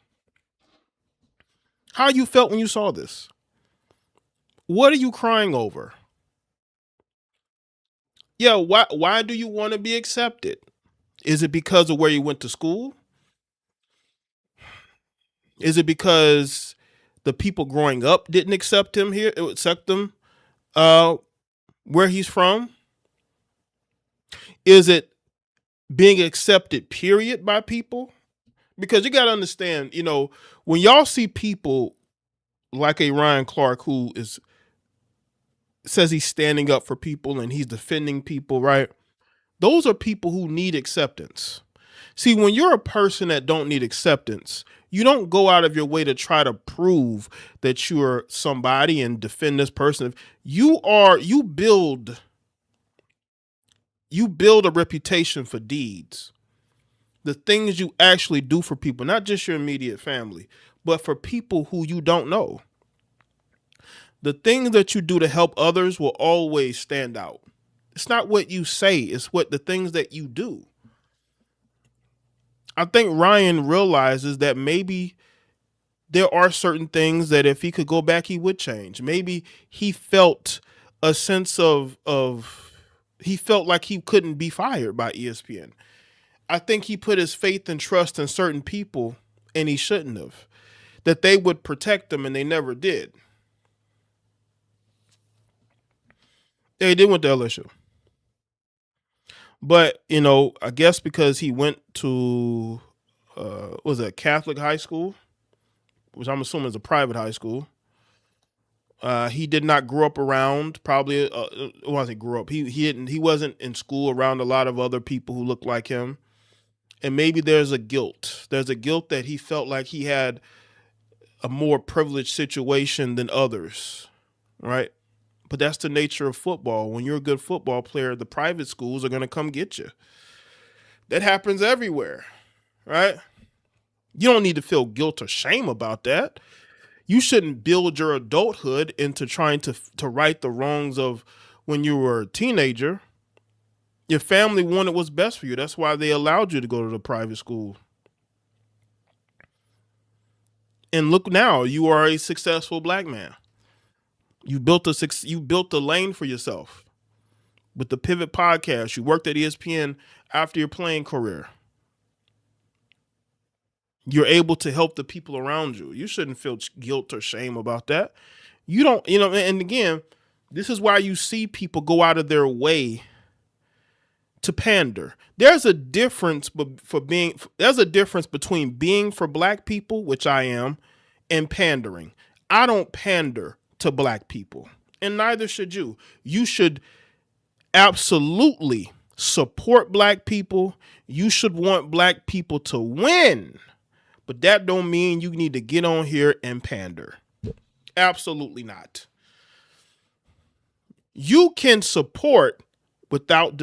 How you felt when you saw this. What are you crying over? Yeah, why do you want to be accepted? Is it because of where you went to school? Is it because the people growing up didn't accept him where he's from? Is it being accepted, period, by people? Because you got to understand, you know, when y'all see people like a Ryan Clark who says he's standing up for people and he's defending people, right? Those are people who need acceptance. See, when you're a person that don't need acceptance, you don't go out of your way to try to prove that you're somebody and defend this person. You build a reputation for deeds. The things you actually do for people, not just your immediate family, but for people who you don't know. The things that you do to help others will always stand out. It's not what you say, it's what the things that you do. I think Ryan realizes that maybe there are certain things that if he could go back, he would change. Maybe he felt a sense of he felt like he couldn't be fired by ESPN. I think he put his faith and trust in certain people, and he shouldn't have. That they would protect him, and they never did. They did went to LSU. But, you know, I guess because he went to, was it a Catholic high school, which I'm assuming is a private high school. He did not grow up around, probably, wasn't grew up. He wasn't in school around a lot of other people who looked like him. And maybe there's a guilt. There's a guilt that he felt like he had a more privileged situation than others, right? But that's the nature of football. When you're a good football player, the private schools are going to come get you. That happens everywhere, right? You don't need to feel guilt or shame about that. You shouldn't build your adulthood into trying to right the wrongs of when you were a teenager. Your family wanted what's best for you. That's why they allowed you to go to the private school. And look now, you are a successful black man. You built a lane for yourself with the Pivot podcast. You worked at ESPN after your playing career. You're able to help the people around you. You shouldn't feel guilt or shame about that. You don't, you know, and again, this is why you see people go out of their way to pander. There's a difference between being for black people, which I am, and pandering. I don't pander to black people, and neither should you. You should absolutely support black people. You should want black people to win, but that don't mean you need to get on here and pander. Absolutely not. You can support without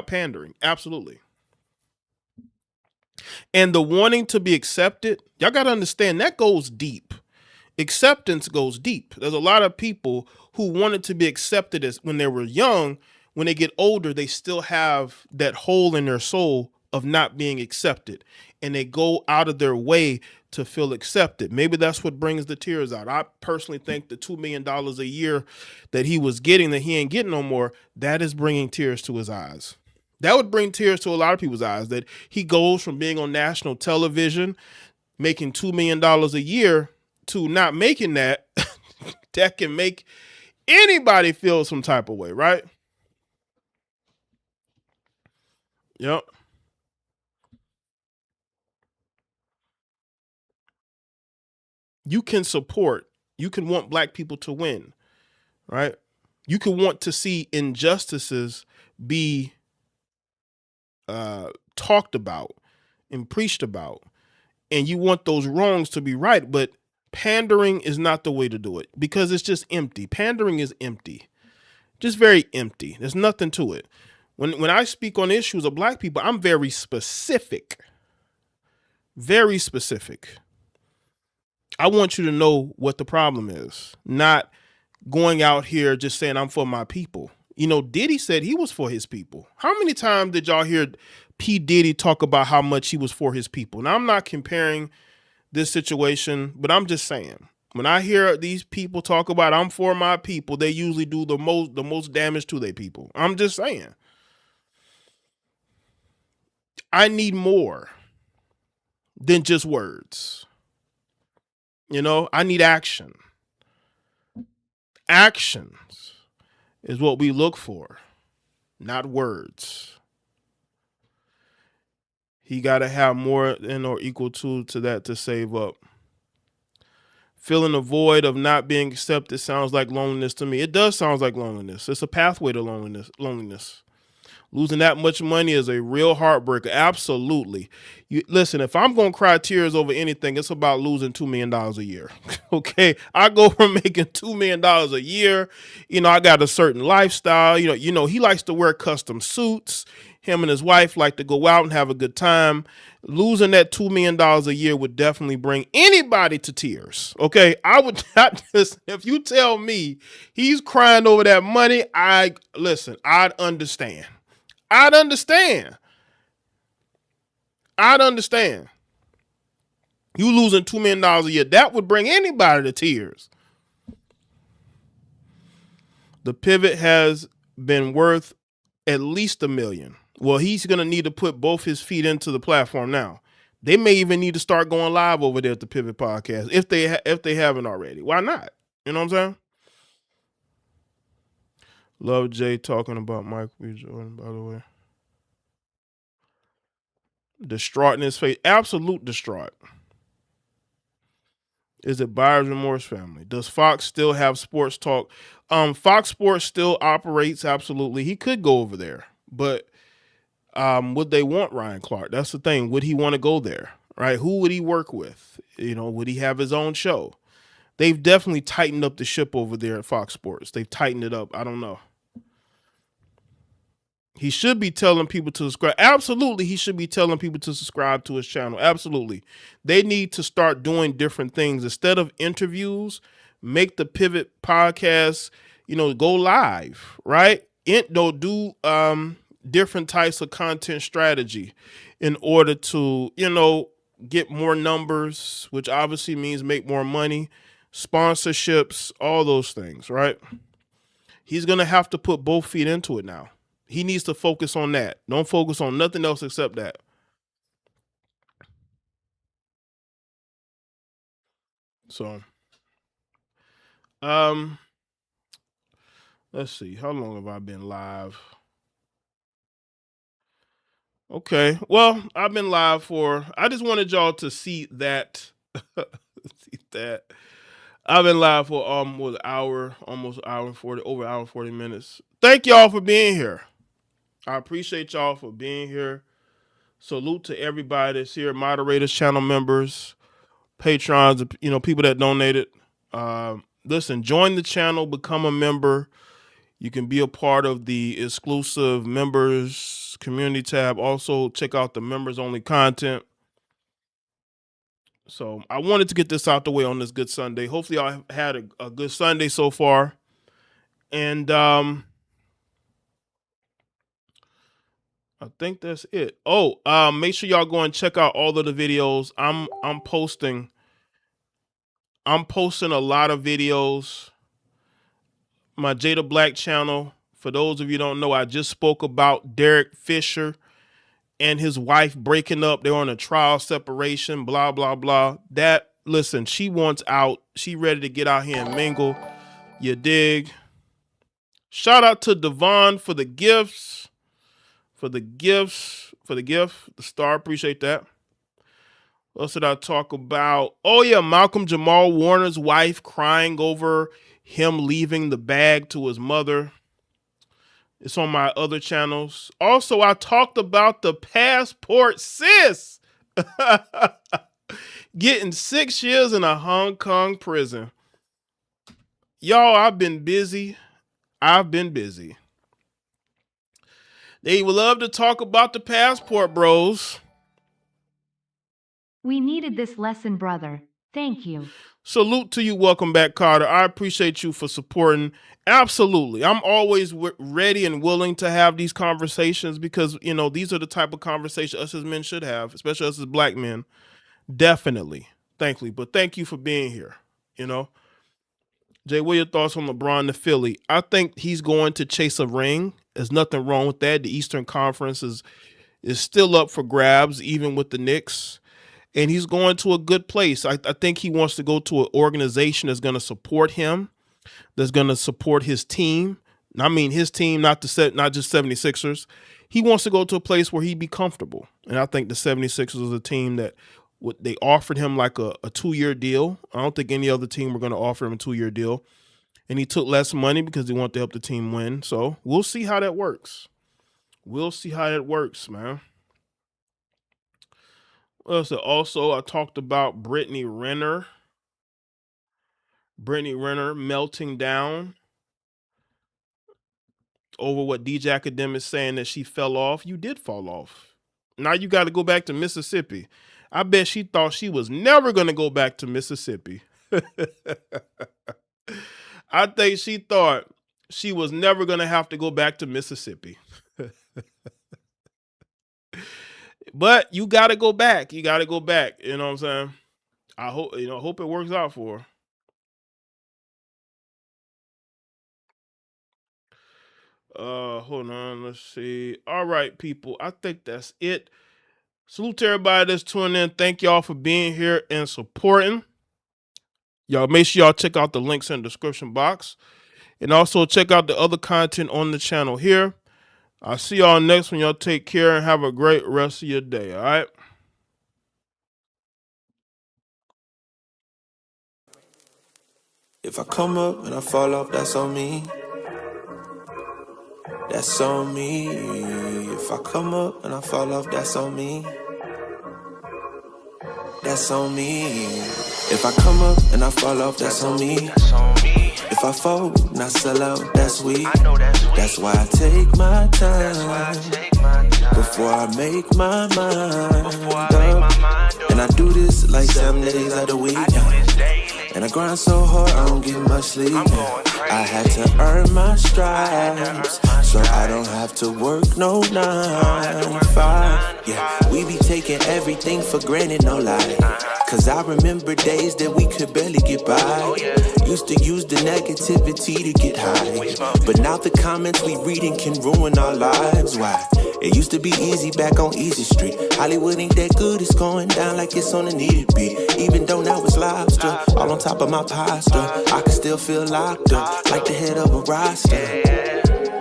pandering. Absolutely. And the wanting to be accepted, y'all got to understand that goes deep. Acceptance goes deep. There's a lot of people who wanted to be accepted as when they were young. When they get older, they still have that hole in their soul of not being accepted, and they go out of their way to feel accepted. Maybe that's what brings the tears out. I personally think the $2 million a year that he was getting, that he ain't getting no more, that is bringing tears to his eyes. That would bring tears to a lot of people's eyes, that he goes from being on national television, making $2 million a year, to not making that. That can make anybody feel some type of way, right? Yep. You can support, you can want black people to win, right? You can want to see injustices be talked about and preached about, and you want those wrongs to be right, but pandering is not the way to do it, because it's just empty. Pandering is empty, just very empty. There's nothing to it. When I speak on issues of black people, I'm very specific. Very specific. I want you to know what the problem is, not going out here just saying I'm for my people. You know, Diddy said he was for his people. How many times did y'all hear P. Diddy talk about how much he was for his people? Now, I'm not comparing this situation, but I'm just saying, when I hear these people talk about I'm for my people, they usually do the most damage to their people. I'm just saying. I need more than just words. You know, I need action. Actions is what we look for, not words. He got to have more than or equal to that to save up. Feeling the void of not being accepted sounds like loneliness to me. It does sound like loneliness. It's a pathway to loneliness. Losing that much money is a real heartbreaker. Absolutely. Listen, if I'm going to cry tears over anything, it's about losing $2 million a year. Okay. I go from making $2 million a year. You know, I got a certain lifestyle. You know, he likes to wear custom suits. Him and his wife like to go out and have a good time. Losing that $2 million a year would definitely bring anybody to tears. Okay. I would not listen. If you tell me he's crying over that money, I'd understand. I'd understand. You losing $2 million a year, that would bring anybody to tears. The pivot has been worth at least $1 million. Well, he's going to need to put both his feet into the platform now. They may even need to start going live over there at the Pivot Podcast if they haven't already. Why not? You know what I'm saying? Love Jay talking about Michael B. Jordan, by the way. Distraught in his face. Absolute distraught. Is it buyer's remorse, family? Does Fox still have sports talk? Fox Sports still operates, absolutely. He could go over there, but would they want Ryan Clark? That's the thing. Would he want to go there? Right? Who would he work with? You know, would he have his own show? They've definitely tightened up the ship over there at Fox Sports. They've tightened it up. I don't know. He should be telling people to subscribe. Absolutely, he should be telling people to subscribe to his channel. Absolutely. They need to start doing different things. Instead of interviews, make the Pivot Podcast, go live, right? Do different types of content strategy in order to, get more numbers, which obviously means make more money, sponsorships, all those things, right? He's going to have to put both feet into it now. He needs to focus on that. Don't focus on nothing else except that. So, let's see. How long have I been live? Okay. Well, I've been live I just wanted y'all to see that. See that. I've been live for almost an hour and 40 minutes. Thank y'all for being here. I appreciate y'all for being here. Salute to everybody that's here, moderators, channel members, patrons, people that donated. Listen, join the channel, become a member. You can be a part of the exclusive members community tab. Also, check out the members only content. So I wanted to get this out the way on this good Sunday. Hopefully y'all had a good Sunday so far. And I think that's it. Oh, make sure y'all go and check out all of the videos. I'm posting a lot of videos. My Jaye De Black channel. For those of you who don't know, I just spoke about Derek Fisher and his wife breaking up. They're on a trial separation, blah, blah, blah. Listen, she wants out. She ready to get out here and mingle. You dig? Shout out to Devon for the gifts. The star, appreciate that. What else did I talk about? Oh yeah, Malcolm Jamal Warner's wife crying over him leaving the bag to his mother. It's on my other channels. Also, I talked about the passport sis getting 6 years in a Hong Kong prison. Y'all, I've been busy. They would love to talk about the passport, bros. We needed this lesson, brother. Thank you. Salute to you. Welcome back, Carter. I appreciate you for supporting. Absolutely. I'm always ready and willing to have these conversations because, you know, these are the type of conversations us as men should have, especially us as black men. Definitely. Thankfully. But thank you for being here. You know, Jay, what are your thoughts on LeBron to Philly? I think he's going to chase a ring. There's nothing wrong with that. The Eastern Conference is still up for grabs, even with the Knicks. And he's going to a good place. I think he wants to go to an organization that's going to support him, that's going to support his team. I mean, his team, not just 76ers. He wants to go to a place where he'd be comfortable. And I think the 76ers is a team that they offered him like a 2-year deal. I don't think any other team were going to offer him a 2-year deal. And he took less money because he wanted to help the team win. So we'll see how that works. Man. Also, I talked about Brittany Renner melting down over what DJ Academic saying that she fell off. You did fall off. Now you got to go back to Mississippi. I bet she thought she was never going to go back to Mississippi. I think she thought she was never going to have to go back to Mississippi. But you got to go back. You know what I'm saying? I hope it works out for her. Hold on. Let's see. All right, people. I think that's it. Salute to everybody that's tuning in. Thank y'all for being here and supporting. Y'all make sure y'all check out the links in the description box. And also check out the other content on the channel here. I'll see y'all next one. Y'all take care and have a great rest of your day. All right. If I come up and I fall off, that's on me. That's on me. If I come up and I fall off, that's on me. That's on me. If I come up and I fall off, that's on me. If I fall and I sell out, that's weak. That's why I take my time before I make my mind up. And I do this like 7 days out of the week. And I grind so hard, I don't get much sleep. I had to earn my stripes, so I don't have to work no 9 to 5. Yeah, we be taking everything for granted, no lie. Cause I remember days that we could barely get by. Used to use the negativity to get high. But now the comments we reading can ruin our lives. Why? It used to be easy back on Easy Street. Hollywood ain't that good, it's going down like it's on a needed beat. Even though now it's lobster, all on top of my posture, I can still feel locked up, like the head of a roster.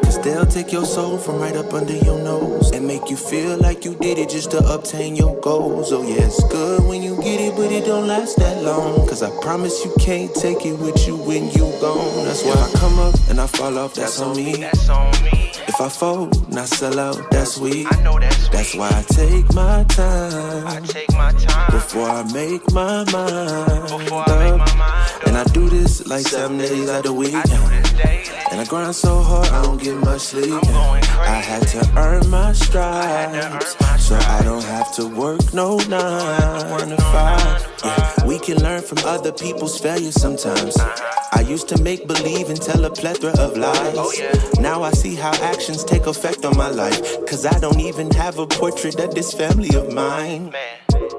Cause Cause they'll take your soul from right up under your nose and make you feel like you did it just to obtain your goals. Oh yeah, it's good when you get it, but it don't last that long. Cause I promise you can't take it with you when you gone. That's why I come up and I fall off, that's on me. If I fold, not sell out, that's weak. That's why I take my time before I make my mind up. And I do this like 7 days out of the week. And I grind so hard, I don't get much sleep. I had to earn my stripes, so I don't have to work no 9 to 5. Yeah, we can learn from other people's failures sometimes. I used to make believe and tell a plethora of lies. Now I see how actions take effect on my life. Cause I don't even have a portrait of this family of mine.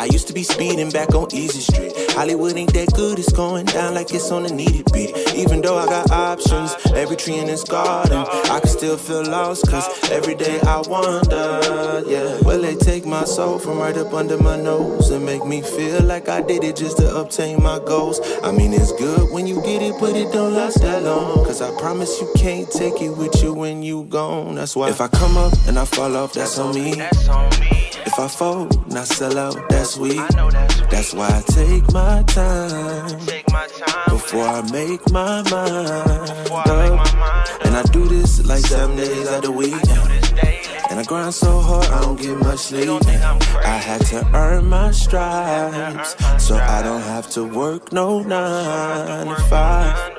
I used to be speeding back on Easy Street. Hollywood ain't that good, it's going down like it's on a needed beat. Even though I got options, every tree in this garden, I can still feel lost, cause every day I wonder, yeah. Will they take my soul from right up under my nose and make me feel like I did it just to obtain my goals? I mean, it's good when you get it, but it don't last that long. Cause I promise you can't take it with you when you gone. That's why if I come up and I fall off, that's on me. If I fold, not sell out, that's weak. That's why I take my time before I make my mind up. And I do this like 7 days out of the week. And I grind so hard, I don't get much sleep. I had to earn my stripes, so I don't have to work no 9 to 5.